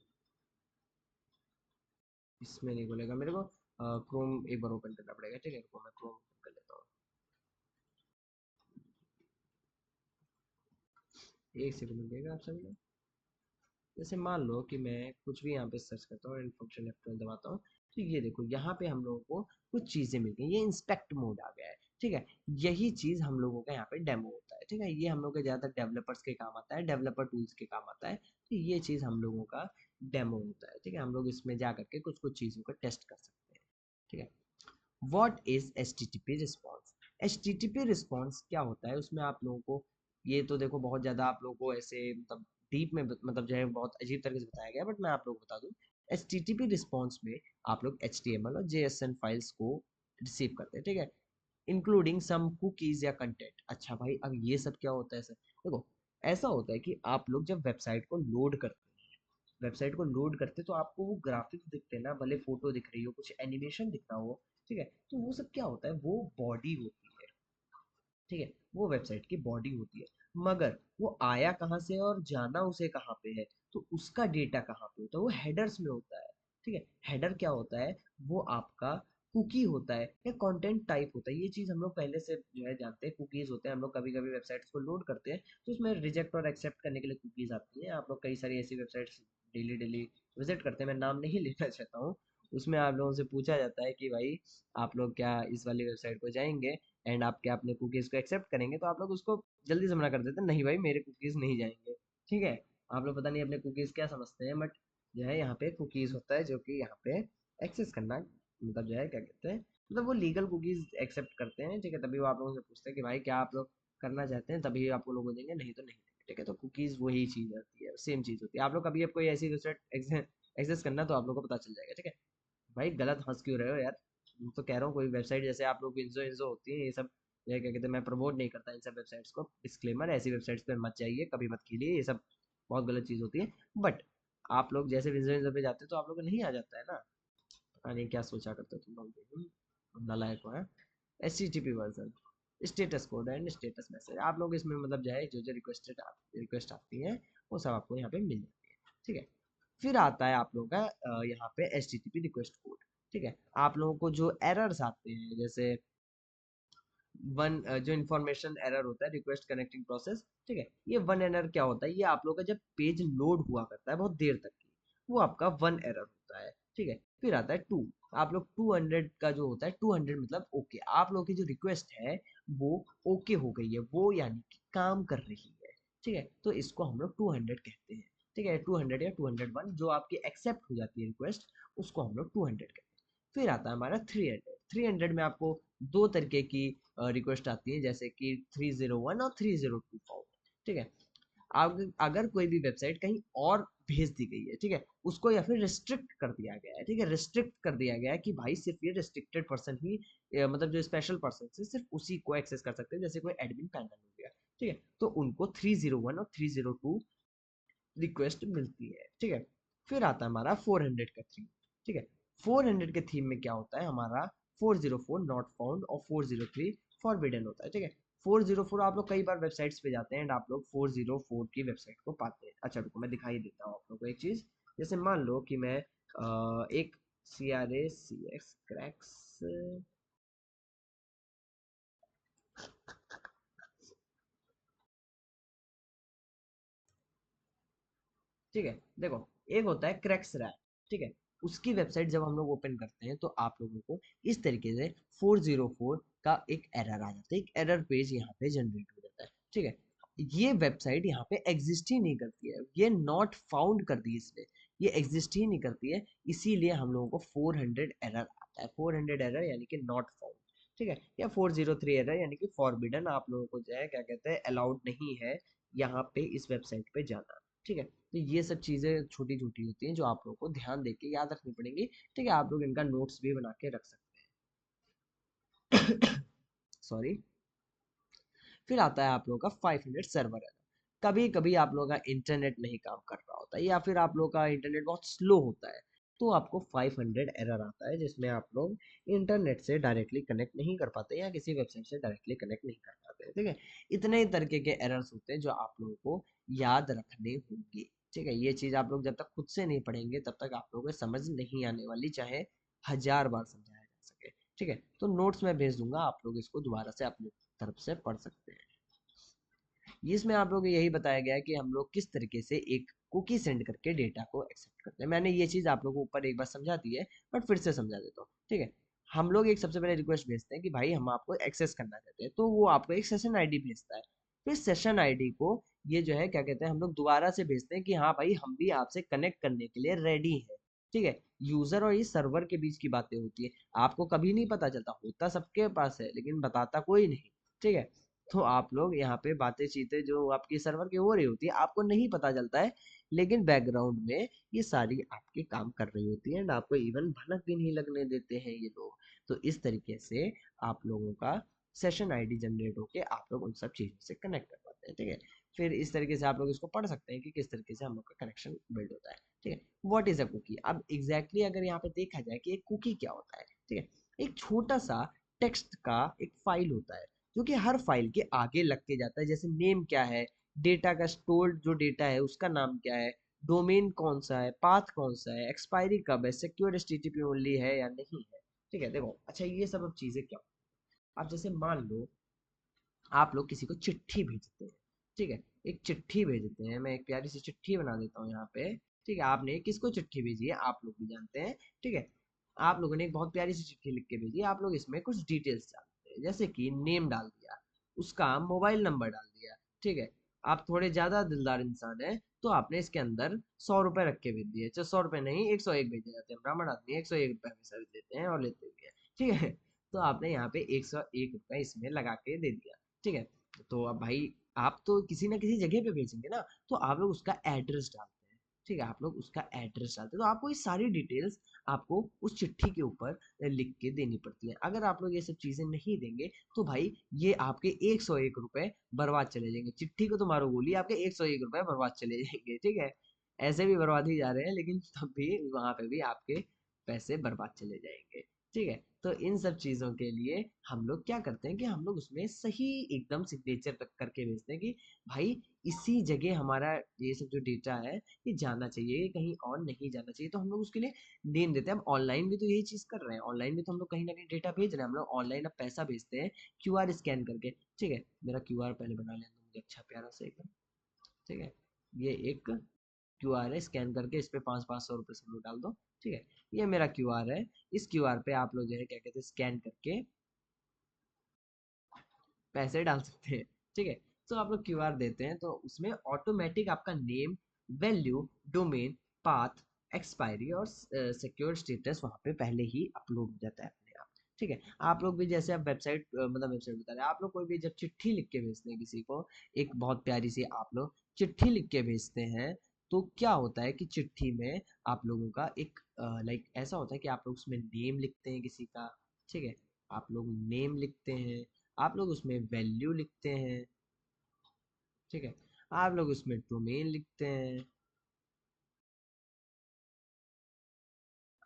इसमें नहीं खुलेगा मेरे को, क्रोम एक बार ओपन करना पड़ेगा। ठीक है, रुको मैं क्रोम ओपन कर लेता हूँ। एक सेकंड लगेगा आप सभी लोग। जैसे मान लो कि मैं कुछ भी यहाँ पे सर्च करता हूँ एंड फंक्शन F12 दबाता हूँ, तो ये देखो यहाँ पे हम लोगों को कुछ चीजें मिल गई, ये इंस्पेक्ट मोड आ गया है। ठीक है, यही चीज हम लोगों का यहाँ पे डेमो होता है। ठीक है, ये हम लोग के ज्यादातर डेवलपर्स के काम आता है, डेवलपर टूल्स के काम आता है, तो ये चीज हम लोगों का डेमो होता है। ठीक है, हम लोग इसमें जा करके कुछ कुछ चीजों का टेस्ट कर सकते हैं। ठीक है, what is HTTP response. HTTP response क्या होता है, उसमें आप लोगों को, ये तो देखो बहुत ज्यादा आप लोगों को ऐसे मतलब डीप में मतलब जो है बहुत अजीब तरीके से बताया गया, बट मैं आप लोगों को बता दूं। HTTP रिस्पॉन्स में आप लोग HTML और JSON फाइल्स को रिसीव करते हैं। ठीक है, इंक्लूडिंग सम कुकीज या कंटेंट। अच्छा भाई, अब ये सब क्या होता है सर? देखो, ऐसा होता है कि आप लोग जब वेबसाइट को लोड करते तो आपको वो ग्राफिक्स दिखते हैं ना, भले फोटो दिख रही हो, कुछ एनिमेशन दिख रहा हो, ठीक है, तो वो सब क्या होता है, वो बॉडी होती है, ठीक है, वो वेबसाइट की बॉडी होती है। मगर वो आया कहाँ से और जाना उसे कहाँ पे है, तो उसका डेटा कहाँ पे होता है, वो हेडर्स में होता है। ठीक है, हेडर क्या होता है, वो आपका कुकी होता है या कंटेंट टाइप होता है। ये चीज हम लोग पहले से जो है जानते हैं, कुकीज होते हैं। हम लोग कभी कभी वेबसाइट्स को लोड करते हैं तो उसमें रिजेक्ट और एक्सेप्ट करने के लिए कुकीज आती है। आप लोग कई सारी ऐसी वेबसाइट्स डेली डेली विजिट करते हैं, मैं नाम नहीं लेना चाहता हूँ। उसमें आप लोगों से पूछा जाता है कि भाई आप लोग क्या इस वाली वेबसाइट को जाएंगे एंड आप क्या अपने कुकीज़ को एक्सेप्ट करेंगे, तो आप लोग उसको जल्दी से मना कर देते हैं, नहीं भाई मेरे कुकीज़ नहीं जाएंगे। ठीक है, आप लोग पता नहीं अपने कुकीज़ क्या समझते हैं, बट जो है यहाँ पे कुकीज़ होता है जो कि यहाँ पे एक्सेस करना, मतलब जो है क्या कहते हैं, मतलब वो लीगल कुकीज़ एक्सेप्ट करते हैं। ठीक है, तभी वो आप लोगों से पूछते हैं कि भाई क्या आप लोग करना चाहते हैं, तभी आपको लोगों को देंगे, नहीं तो नहीं देंगे। ठीक है, तो कुकीज़ वही चीज़ आती है, सेम चीज़ होती है। आप लोग कभी अब कोई ऐसी वेबसाइट एक्सेस करना तो आप लोग को पता चल जाएगा। ठीक है भाई, गलत हंस क्यों रहे हो यार? मैं तो कह रहा हूँ कोई वेबसाइट जैसे आप लोग विंजो विंजो होती है ये सब, ये क्या कहते हैं, मैं प्रमोट नहीं करता इन सब वेबसाइट्स को, डिस्क्लेमर, ऐसी वेबसाइट्स पे मत जाइए, कभी मत खेलिए, ये सब बहुत गलत चीज़ होती है। बट आप लोग जैसे विंजो विंजो पे जाते हो तो आप लोग को नहीं आ जाता है ना, पता नहीं क्या सोचा करते हो तुम लोग भी, नालायक हो। है HTTP version, status code and status message, आप लोग इसमें मतलब जो है जो जो रिक्वेस्ट आती है वो सब आपको यहाँ पे मिल जाती है। ठीक है, फिर आता है आप लोगों का यहाँ पे HTTP रिक्वेस्ट कोड। ठीक है, आप लोगों को जो एरर्स आते हैं, जैसे जो इन्फॉर्मेशन एरर होता है, रिक्वेस्ट कनेक्टिंग प्रोसेस, ठीक है, ये वन एरर क्या होता है, ये आप लोगों का जब पेज लोड हुआ करता है बहुत देर तक की, वो आपका वन एरर होता है। ठीक है, फिर आता है टू, आप लोग 200 का जो होता है, 200 मतलब ओके, आप लोगों की जो रिक्वेस्ट है वो ओके हो गई है, वो यानी कि काम कर रही है। ठीक है, तो इसको हम लोग 200 कहते हैं। ठीक है, 200 या 201 जो आपकी एक्सेप्ट हो जाती है रिक्वेस्ट, उसको हम लोग 200 कहते हैं। फिर आता है हमारा 300। 300 में आपको दो तरीके की रिक्वेस्ट आती है, जैसे कि 301 और 302 फाउंड। ठीक है, अगर कोई भी वेबसाइट कहीं और भेज दी गई है, ठीक है, उसको या फिर रिस्ट्रिक्ट कर दिया गया है, ठीक है, रिस्ट्रिक्ट कर दिया गया है कि भाई सिर्फ ये रिस्ट्रिक्टेड पर्सन ही मतलब जो स्पेशल पर्सन है सिर्फ उसी को एक्सेस कर सकते हैं, जैसे कोई एडमिन पैनल हो गया। ठीक है, तो उनको 301 और 302 रिक्वेस्ट मिलती है। ठीक है, फिर आता है हमारा 400 का थीम। ठीक है, 400 के थीम में क्या होता है हमारा, 404 नॉट फाउंड और 403 फॉरबिडन होता है। ठीक है, 404 आप लोग कई बार वेबसाइट्स पे जाते हैं एंड आप लोग 404 की वेबसाइट को पाते हैं। अच्छा रुको, मैं दिखाई देता हूँ आप लोग को एक चीज। जैसे मान लो कि मैं एक CRACX क्रैक्स, ठीक है, देखो, एक होता है क्रैक्स रैप। ठीक है, उसकी वेबसाइट जब हम लोग ओपन करते हैं तो आप लोगों को इस तरीके से 404 का एक एरर आ जाता है, एक एरर पेज यहाँ पे जनरेट हो जाता है। ठीक है, ये वेबसाइट यहाँ पे एग्जिस्ट ही नहीं करती है, ये नॉट फाउंड कर दी इसने, ये एग्जिस्ट ही नहीं करती है, इसीलिए हम लोगों को 400 एरर आता है। 400 एरर यानी कि नॉट फाउंड। ठीक है, या 403 एरर यानी कि फॉरबिडन, आप लोगों को जो है क्या कहते हैं, अलाउड नहीं है यहाँ पे इस वेबसाइट पे जाना। ठीक है, तो ये सब चीज़ें छोटी छोटी होती हैं जो आप लोगों को ध्यान देके याद रखनी पड़ेंगी। ठीक है, आप लोग इनका नोट्स भी बना के रख सकते हैं। सॉरी। फिर आता है आप लोगों का 500 सर्वर एरर। कभी कभी आप लोगों का इंटरनेट नहीं काम कर रहा होता है या फिर आप लोगों का इंटरनेट बहुत स्लो होता है, तो आपको 500 एरर आता है, जिसमें आप लोग इंटरनेट से डायरेक्टली कनेक्ट नहीं कर पाते या किसी वेबसाइट से डायरेक्टली कनेक्ट नहीं कर पाते। ठीक है, इतने ही तरीके के एरर्स होते हैं जो आप लोगों को याद रखने होंगे। ठीक है, ये चीज़ आप लोग जब तक खुद से नहीं पढ़ेंगे तब तक आप लोगों को समझ नहीं आने वाली, चाहे 1000 बार समझाया जा सके। ठीक है, तो नोट्स में भेज दूंगा, आप लोग इसको दोबारा से अपनी तरफ से पढ़ सकते हैं। इसमें आप लोगों को यही बताया गया है कि हम लोग किस तरीके से एक कुकी सेंड करके डेटा को एक्सेप्ट करते हैं। मैंने ये चीज़ आप लोगों को ऊपर एक बार समझा दी है, बट फिर से समझा देता हूँ। ठीक है, हम लोग एक सबसे पहले रिक्वेस्ट भेजते हैं कि भाई हम आपको एक्सेस करना चाहते हैं, तो वो आपको एक सेशन आईडी भेजता है। फिर सेशन आईडी को ये जो है क्या कहते हैं, हम लोग दोबारा से भेजते हैं कि हाँ भाई हम भी आपसे कनेक्ट करने के लिए रेडी हैं। ठीक है, यूजर और इस सर्वर के बीच की बातें होती है, आपको कभी नहीं पता चलता, होता सबके पास है लेकिन बताता कोई नहीं। ठीक है, तो आप लोग यहाँ पे बातें चीतें जो आपकी सर्वर की हो रही होती है आपको नहीं पता चलता है, लेकिन बैकग्राउंड में ये सारी आपके काम कर रही होती है एंड आपको इवन भनक भी नहीं लगने देते हैं ये लोग। तो इस तरीके से आप लोगों का सेशन आईडी जनरेट होके आप लोग उन सब चीज़ों से कनेक्ट कर पाते हैं, ठीक है। फिर इस तरीके से आप लोग इसको पढ़ सकते हैं कि किस तरीके से हम लोग का कनेक्शन बिल्ड होता है, ठीक है। व्हाट इज अ कुकी, अब एग्जैक्टली अगर यहाँ पे देखा जाए कि एक कुकी क्या होता है, ठीक है। एक छोटा सा टेक्स्ट का एक फाइल होता है जो कि हर फाइल के आगे लग के जाता है, जैसे नेम क्या है, डेटा का स्टोर्ड जो डेटा है उसका नाम क्या है, डोमेन कौन सा है, पाथ कौन सा है, एक्सपायरी कब है, सिक्योर एचटीटीपी ओनली है या नहीं है, ठीक है। देखो अच्छा ये सब अब चीजें क्या, आप जैसे मान लो आप लोग किसी को चिट्ठी भेजते हैं, ठीक है। एक चिट्ठी भेजते हैं, मैं एक प्यारी सी चिट्ठी बना देता हूँ यहाँ पे, ठीक है। आपने किसको चिट्ठी भेजी है आप लोग भी जानते हैं, ठीक है। आप लोगों ने एक बहुत प्यारी सी चिट्ठी लिख के भेजी है, आप लोग इसमें कुछ डिटेल्स डालते हैं, जैसे कि नेम डाल दिया, उसका मोबाइल नंबर डाल दिया, ठीक है। आप थोड़े ज्यादा दिलदार इंसान है तो आपने इसके अंदर 100 रुपए रख के भेज दिए, चलो 100 रुपए नहीं 101 भेजे जाते हैं, ब्राह्मण आदमी 101 रुपए हमेशा देते हैं और लेते भी हैं, ठीक है। तो आपने यहाँ पे 101 रुपए इसमें लगा के दे दिया, ठीक है। तो अब भाई आप तो किसी ना किसी जगह पे भेजेंगे ना, तो आप लोग उसका एड्रेस डालते हैं, ठीक है। आप लोग उसका एड्रेस डालते हैं, तो आपको ये सारी डिटेल्स आपको उस चिट्ठी के ऊपर लिख के देनी पड़ती है। अगर आप लोग ये सब चीजें नहीं देंगे तो भाई ये आपके 101 रुपए बर्बाद चले जाएंगे, चिट्ठी को तो मारो गोली, आपके 101 रुपए बर्बाद चले जाएंगे, ठीक है। ऐसे भी बर्बाद ही जा रहे हैं लेकिन तब भी वहां पे भी आपके पैसे बर्बाद चले जाएंगे, ठीक है। तो इन सब चीजों के लिए हम लोग क्या करते हैं कि हम लोग उसमें सही एकदम सिग्नेचर तक करके भेजते हैं कि भाई इसी जगह हमारा ये सब जो डेटा है ये जाना चाहिए, ये कहीं और नहीं जाना चाहिए, तो हम लोग उसके लिए नेम देते हैं। अब ऑनलाइन भी तो यही चीज कर रहे हैं, ऑनलाइन भी तो हम लोग कहीं ना कहीं डेटा भेज रहे हैं, हम लोग ऑनलाइन अब पैसा भेजते हैं क्यूआर स्कैन करके, ठीक है। मेरा क्यूआर पहले बना लेना मुझे अच्छा प्यारा से एकदम, ठीक है। ये एक क्यूआर है, स्कैन करके इस पे 500-500 रुपए से नोट डाल दो, ठीक है। ये मेरा क्यूआर है, इस क्यूआर पे आप लोग जो है क्या कहते हैं स्कैन करके पैसे डाल सकते हैं, ठीक है। तो आप लोग क्यूआर देते हैं तो उसमें ऑटोमेटिक आपका name, value, domain, path, expiry और सिक्योर स्टेटस वहां पे पहले ही अपलोड हो जाता है अपने आप, ठीक है। आप लोग भी जैसे आप वेबसाइट मतलब वेबसाइट बता रहे हैं, आप लोग कोई भी जब चिट्ठी लिख के भेजते हैं किसी को, एक बहुत प्यारी सी आप लोग चिट्ठी लिख के भेजते हैं, तो क्या होता है कि चिट्ठी में आप लोगों का एक लाइक ऐसा होता है कि आप लोग उसमें नेम लिखते हैं किसी का, ठीक है। आप लोग नेम लिखते हैं, आप लोग उसमें वैल्यू लिखते हैं, ठीक है। आप लोग उसमें डोमेन लिखते हैं,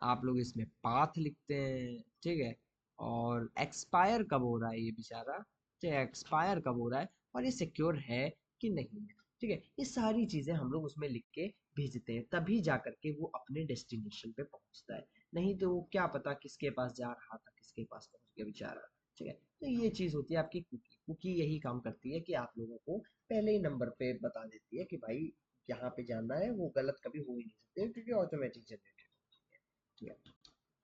आप लोग इसमें पाथ लिखते हैं, ठीक है। और एक्सपायर कब हो रहा है ये बेचारा, ठीक है, एक्सपायर कब हो रहा है और ये सिक्योर है कि नहीं है, ठीक है। ये सारी चीजें हम लोग उसमें लिख के भेजते हैं, तभी जा करके वो अपने डेस्टिनेशन पे पहुंचता है, नहीं तो वो क्या पता किसके पास जा रहा था, किसके पास पहुंच गया बेचारा, ठीक है। तो ये चीज होती है आपकी कुकी, कुकी यही काम करती है कि आप लोगों को पहले ही नंबर पे बता देती है कि भाई यहाँ पे जाना है, वो गलत कभी हो ही नहीं सकते क्योंकि ऑटोमेटिक जनरेटेड, ठीक है।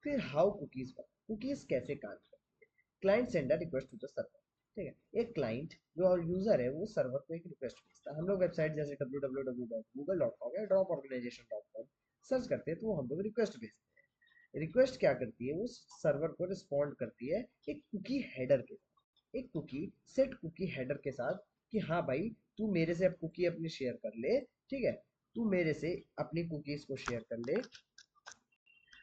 फिर हाउ कुकीज वर्क, कुकीज कैसे काम करती है, client send a request to the server, ठीक है। एक क्लाइंट जो यूजर है वो सर्वर को एक रिक्वेस्ट भेजता है, हम लोग वेबसाइट जैसे www.google.com या ड्रॉप ऑर्गेनाइजेशन.com सर्च करते हैं तो वो हम लोग रिक्वेस्ट भेजते हैं। रिक्वेस्ट क्या करती है, वो सर्वर को रिस्पॉन्ड करती है एक कुकी हेडर के साथ, एक कुकी सेट कुकी हेडर के साथ कि हाँ भाई तू मेरे से अब कुकी अपनी शेयर कर ले, ठीक है। तू मेरे से अपनी कुकीज को शेयर कर ले,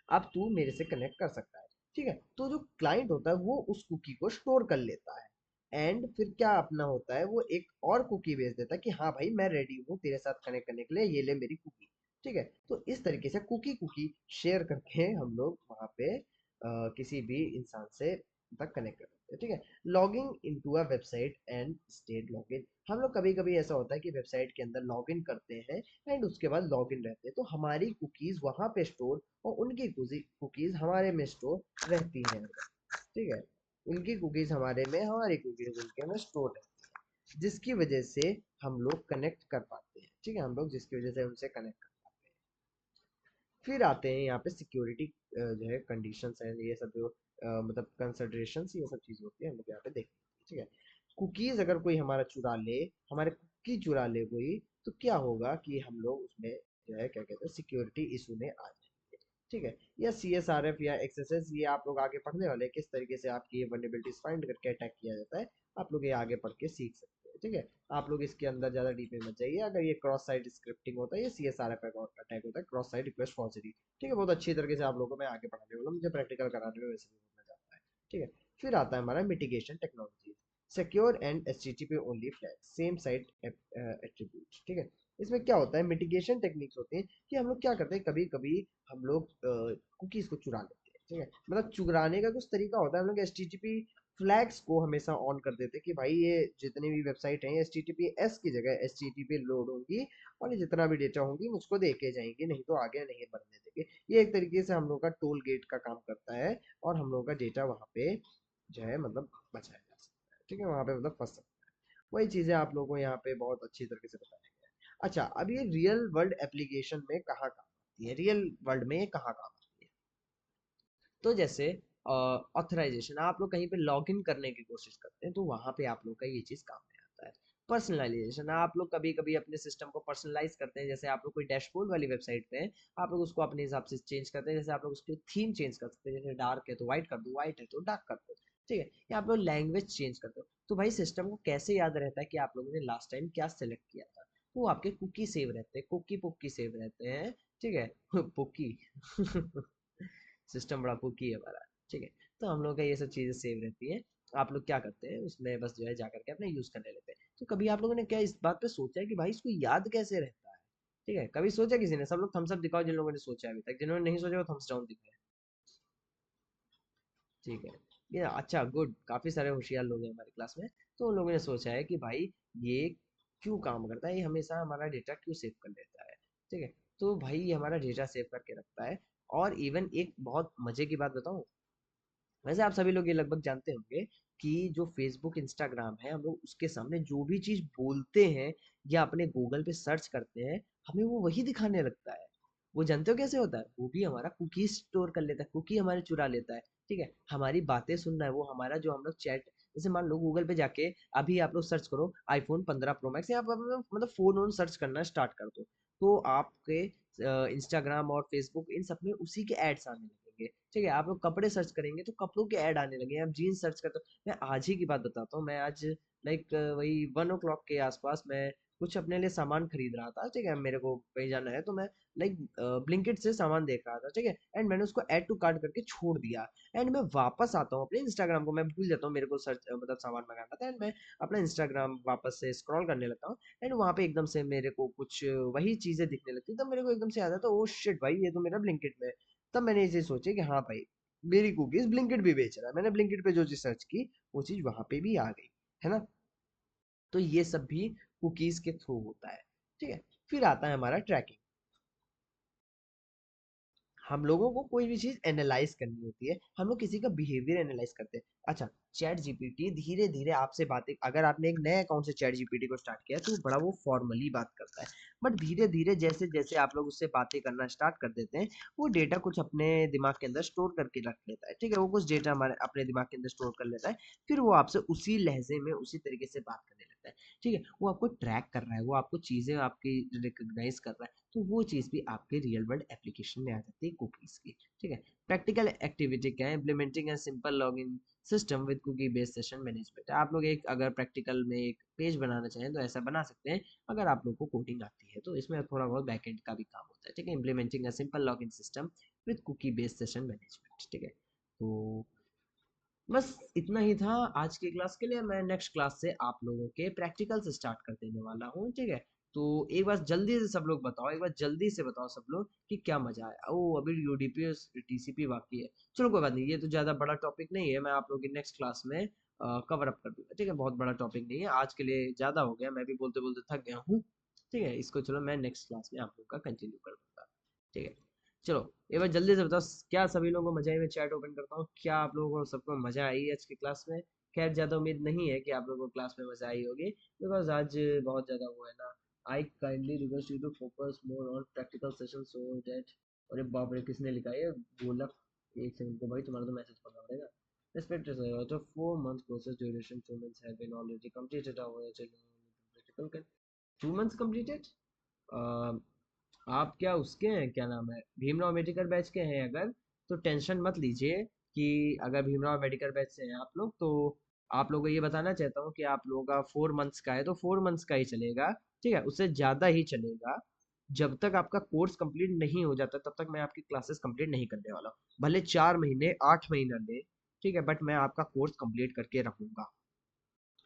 अब तू मेरे से कनेक्ट कर सकता है, ठीक है। तो जो क्लाइंट होता है वो उस कुकी को स्टोर कर लेता है, एंड फिर क्या अपना होता है वो एक और कुकी भेज देता है कि हाँ भाई मैं रेडी हूँ तेरे साथ कनेक्ट करने के लिए, ये ले मेरी कुकी, ठीक है। तो इस तरीके से कुकी कुकी शेयर करके हम लोग वहां पे किसी भी इंसान से तक कनेक्ट कर सकते हैं, ठीक है। Logging into a website and state login, हम लोग कभी कभी ऐसा होता है कि वेबसाइट के अंदर लॉगिन करते हैं एंड उसके बाद लॉगिन रहते हैं, तो हमारी कुकीज वहां पे स्टोर और उनकी कुकीज हमारे में स्टोर रहती हैं, ठीक है। उनकी कुकीज हमारे में, हमारी कुकीज उनके में स्टोर रहती है, जिसकी वजह से हम लोग कनेक्ट कर पाते हैं, ठीक है। हम लोग जिसकी वजह से उनसे कनेक्ट कर पाते हैं। फिर आते हैं यहाँ पे सिक्योरिटी जो है कंडीशंस हैं, ये सब जो मतलब कंसिडरेशंस ये सब चीजें होती है हम लोग यहाँ पे देखते हैं, ठीक है। कुकीज अगर कोई हमारा चुरा ले, हमारे कुकी चुरा ले कोई, तो क्या होगा कि हम लोग उसमें जो है क्या कहते हैं सिक्योरिटी इशू में आ जाएंगे, ठीक है। या CSRF या XSS ये आप लोग आगे पढ़ने वाले हैं, किस तरीके से आपकी ये वल्नरेबिलिटीज फाइंड करके अटैक किया जाता है, आप लोग ये आगे पढ़ के सीख सकते हैं, ठीक है। आप लोग इसके अंदर ज्यादा डीप में मत जाइए, अगर ये क्रॉस साइट स्क्रिप्टिंग होता है, ये CSRF अटैक होता है, क्रॉस साइट रिक्वेस्ट फॉर्जरी, ठीक है। बहुत अच्छी तरीके से आप लोगों को मैं आगे पढ़ाने वाला हूँ, मुझे प्रैक्टिकल कराने में वैसे भी मजा आता है, ठीक है। फिर आता है हमारा mitigation technology, secure and HTTP only flag same site attribute. ठीक है, इसमें क्या होता है, मिटिगेशन टेक्निक्स होती हैं कि हम लोग क्या करते हैं, कभी कभी हम लोग कुकीज को चुरा लेते हैं। ठीक है, मतलब चुराने का कुछ तरीका होता है, हम लोग एचटीटीपी फ्लैग्स को हमेशा ऑन कर देते हैं कि भाई ये जितनी भी वेबसाइट है एचटीटीपी एस की जगह एचटीटीपी लोड होंगी और ये जितना भी डेटा होंगी मुझको दे के जाएंगी, नहीं तो आगे नहीं बढ़ने देंगे। ये एक तरीके से हम लोग का टोल गेट का काम करता है और हम लोग का डेटा वहाँ पे जो है मतलब बचाया जा सकता है। ठीक है, वहाँ पे मतलब फंस सकता है। वही चीज़ें आप लोगों को यहाँ पे बहुत अच्छी तरीके से बताया गया है। अच्छा, अब ये रियल वर्ल्ड एप्लीकेशन में कहाँ काम आती है, रियल वर्ल्ड में ये कहाँ काम आती है? तो जैसे ऑथराइजेशन, आप लोग कहीं पे लॉग इन करने की कोशिश करते हैं तो वहां पे आप लोग का ये चीज काम में आता है। पर्सनलाइजेशन, आप लोग कभी कभी अपने सिस्टम को पर्सनलाइज करते हैं, जैसे आप लोग कोई डैशबोर्ड वाली वेबसाइट पे हैं, आप लोग उसको अपने हिसाब से चेंज करते हैं, जैसे आप लोग उसकी थीम चेंज कर सकते हैं, जैसे डार्क है तो व्हाइट कर दो, व्हाइट है तो डार्क कर दो। ठीक है, या आप लोग लैंग्वेज चेंज करते हो, तो भाई सिस्टम को कैसे याद रहता है कि आप लोगों ने लास्ट टाइम क्या सेलेक्ट किया था? वो आपके कुकी सेव रहते हैं, कुकी पुक्की सेव रहते हैं। ठीक है पुक्की सिस्टम बड़ा कुकी है हमारा। ठीक है, तो हम लोग का ये सब चीज़ें सेव रहती है। आप लोग क्या करते हैं उसमें बस जो है जा करके अपने यूज़ करने लेते हैं। तो कभी आप लोगों ने क्या इस बात पे सोचा है कि भाई इसको याद कैसे रहता है? ठीक है, कभी सोचा किसी ने? सब लोग थम्स अप दिखाओ जिन लोगों ने सोचा है अभी तक, जिन्होंने नहीं सोचा वो थम्स डाउन दिखाए। ठीक है, ये अच्छा गुड, काफ़ी सारे होशियार लोग हैं हमारी क्लास में। तो उन लोगों ने सोचा है कि भाई ये क्यों काम करता है, ये हमेशा हमारा डेटा क्यों सेव कर लेता है। ठीक है, तो भाई ये हमारा डेटा सेव करके रखता है। और इवन एक बहुत मजे की बात बताऊं, वैसे आप सभी लोग ये लगभग जानते होंगे कि जो फेसबुक इंस्टाग्राम है, हम लोग उसके सामने जो भी चीज बोलते हैं या अपने गूगल पे सर्च करते हैं, हमें वो वही दिखाने लगता है। वो जानते हो कैसे होता है? वो भी हमारा कुकी स्टोर कर लेता है, कुकी हमारे चुरा लेता है। ठीक है, हमारी बातें सुन रहा है वो, हमारा जो हम लोग चैट, जैसे मान लो गूगल पे जाके अभी आप लोग सर्च करो आईफोन 15 प्रो मैक्स, या आप मतलब फोन ऑन सर्च करना स्टार्ट कर दो, तो आपके इंस्टाग्राम और फेसबुक इन सब में उसी के एड्स आने लगेंगे। ठीक है, आप लोग कपड़े सर्च करेंगे तो कपड़ों के ऐड आने लगे, आप जीन्स सर्च करते हो। मैं आज ही की बात बताता हूँ, मैं आज लाइक वही 1 o'clock के आसपास मैं कुछ अपने लिए सामान खरीद रहा था। ठीक है, मेरे को कहीं जाना है तो मैं लाइक ब्लिंकिट से सामान देख रहा था। ठीक है, एंड मैंने उसको ऐड टू कार्ट करके छोड़ दिया। एंड मैं वापस आता हूँ अपने इंस्टाग्राम को, मैं भूल जाता हूँ मेरे को सर्च मतलब सामान मंगाना था, एंड मैं अपना इंस्टाग्राम वापस से स्क्रॉल करने लगता हूँ। एंड वहाँ पे एकदम से मेरे को कुछ वही चीजें दिखने लगती, तब मेरे को एकदम से याद आता, ओ शिट भाई ये तो मेरा ब्लिंकिट में है। तब मैंने ये चीज सोची कि हाँ भाई मेरी कुकीज ब्लिंकिट भी बेच रहा है, मैंने ब्लिंकिट पे जो चीज सर्च की वो चीज वहां पे भी आ गई, है ना? तो ये सब भी कुकीज के थ्रू होता है। ठीक है, फिर आता है हमारा ट्रैकिंग। हम लोगों को कोई भी चीज एनालाइज करनी होती है, हम लोग किसी का बिहेवियर एनालाइज करते हैं। अच्छा, चैट जीपीटी धीरे धीरे आपसे बातें, अगर आपने एक नए अकाउंट से चैट जीपीटी को स्टार्ट किया तो बड़ा वो फॉर्मली बात करता है, बट धीरे धीरे जैसे जैसे आप लोग उससे बातें करना स्टार्ट कर देते हैं, वो डेटा कुछ अपने दिमाग के अंदर स्टोर करके रख लेता है। ठीक है, वो कुछ डेटा हमारे अपने दिमाग के अंदर स्टोर कर लेता है, फिर वो आपसे उसी लहजे में उसी तरीके से बात करने लगता है। ठीक है, वो आपको ट्रैक कर रहा है, वो आपको चीजें आपकी रिकॉग्नाइज कर रहा है, तो वो चीज़ भी आपके रियल वर्ल्ड एप्लीकेशन में आ जाती है कुकीज़ की। ठीक है, प्रैक्टिकल एक्टिविटी क्या है? Implementing a simple login system with cookie based session management. आप लोग एक अगर प्रैक्टिकल में एक पेज बनाना चाहें तो ऐसा बना सकते हैं, अगर आप लोग को कोडिंग आती है तो। इसमें थोड़ा बहुत बैकएंड का भी काम होता है। ठीक है, implementing a simple login system with cookie based session management. ठीक है, तो बस इतना ही था आज की क्लास के लिए। मैं नेक्स्ट क्लास से आप लोगों के प्रैक्टिकल से स्टार्ट कर देने वाला हूँ। ठीक है, तो एक बार जल्दी से सब लोग बताओ, एक बार जल्दी से बताओ सब लोग कि क्या मजा आया। ओ अभी यूडीपी और टीसीपी बाकी है। चलो कोई बात नहीं, ये तो ज़्यादा बड़ा टॉपिक नहीं है, मैं आप लोगों की नेक्स्ट क्लास में कवर अप कर दूंगा। ठीक है, बहुत बड़ा टॉपिक नहीं है, आज के लिए ज़्यादा हो गया, मैं भी बोलते बोलते थक गया हूँ। ठीक है, इसको चलो मैं नेक्स्ट क्लास में आप लोग का कंटिन्यू कर दूंगा। ठीक है, चलो एक बार जल्दी से बताओ, क्या सभी लोगों को मजा आई? मैं चैट ओपन करता हूँ, क्या आप लोगों को सबको मजा आई आज की क्लास में? खैर ज़्यादा उम्मीद नहीं है कि आप लोगों को क्लास में मजा आई होगी, बिकॉज आज बहुत ज़्यादा वो है ना। I kindly request you to focus more on practical session so that. अरे बाप रे, किसने लिखा है ये? गोलक। एक सेकंड को भाई, तुम्हारा तो मैसेज पढ़ना पड़ेगा। Respected sir, after 4 months process duration, 2 months have been already completed. Our practical 2 months completed. आप क्या उसके हैं, क्या नाम है, भीमराव मेडिकल बैच के हैं अगर, तो टेंशन मत लीजिए कि अगर भीमराव मेडिकल बैच से हैं आप लोग, तो आप लोगों को ये बताना चाहता हूँ कि आप लोगों का 4 मंथ्स का है तो 4 मंथ्स का ही चलेगा। ठीक है, उससे ज़्यादा ही चलेगा। जब तक आपका कोर्स कंप्लीट नहीं हो जाता तब तक मैं आपकी क्लासेस कंप्लीट नहीं करने वाला हूँ, भले 4 महीने 8 महीना ले। ठीक है, बट मैं आपका कोर्स कंप्लीट करके रहूंगा,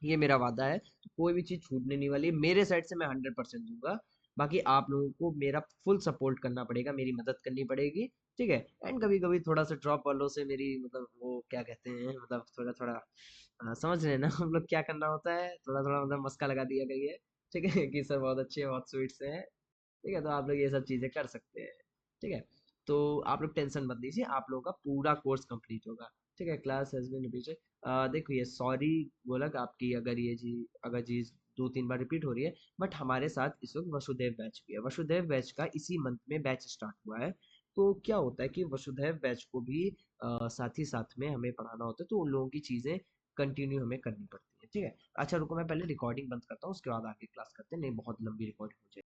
ये मेरा वादा है। तो कोई भी चीज़ छूटने नहीं वाली है, मेरे साइड से मैं 100% दूंगा। बाकी आप लोगों को मेरा फुल सपोर्ट करना पड़ेगा, मेरी मदद करनी पड़ेगी। ठीक है, एंड कभी कभी थोड़ा सा ड्रॉप वालों से मेरी मतलब वो क्या कहते हैं, मतलब थोड़ा थोड़ा समझ रहे हैं ना हम लोग क्या करना होता है, थोड़ा थोड़ा मतलब मस्का लगा दिया गई है। ठीक है कि सर बहुत अच्छे हैं, बहुत स्वीट से हैं। ठीक है, तो आप लोग ये सब चीज़ें कर सकते हैं। ठीक है, तो आप लोग टेंशन मत लीजिए, आप लोगों का पूरा कोर्स कंप्लीट होगा। ठीक है, क्लास हैज़ बीन रिपीटेड। देखो ये सॉरी बोला कि आपकी अगर चीज़ 2-3 बार रिपीट हो रही है, बट हमारे साथ इस वक्त वसुदेव बैच भी है। वसुदेव बैच का इसी मंथ में बैच स्टार्ट हुआ है। तो क्या होता है कि वसुधैव बैच को भी साथ ही साथ में हमें पढ़ाना होता है, तो उन लोगों की चीज़ें कंटिन्यू हमें करनी पड़ती है। ठीक है, अच्छा रुको मैं पहले रिकॉर्डिंग बंद करता हूँ, उसके बाद आगे क्लास करते हैं, नहीं बहुत लंबी रिकॉर्डिंग हो जाएगी।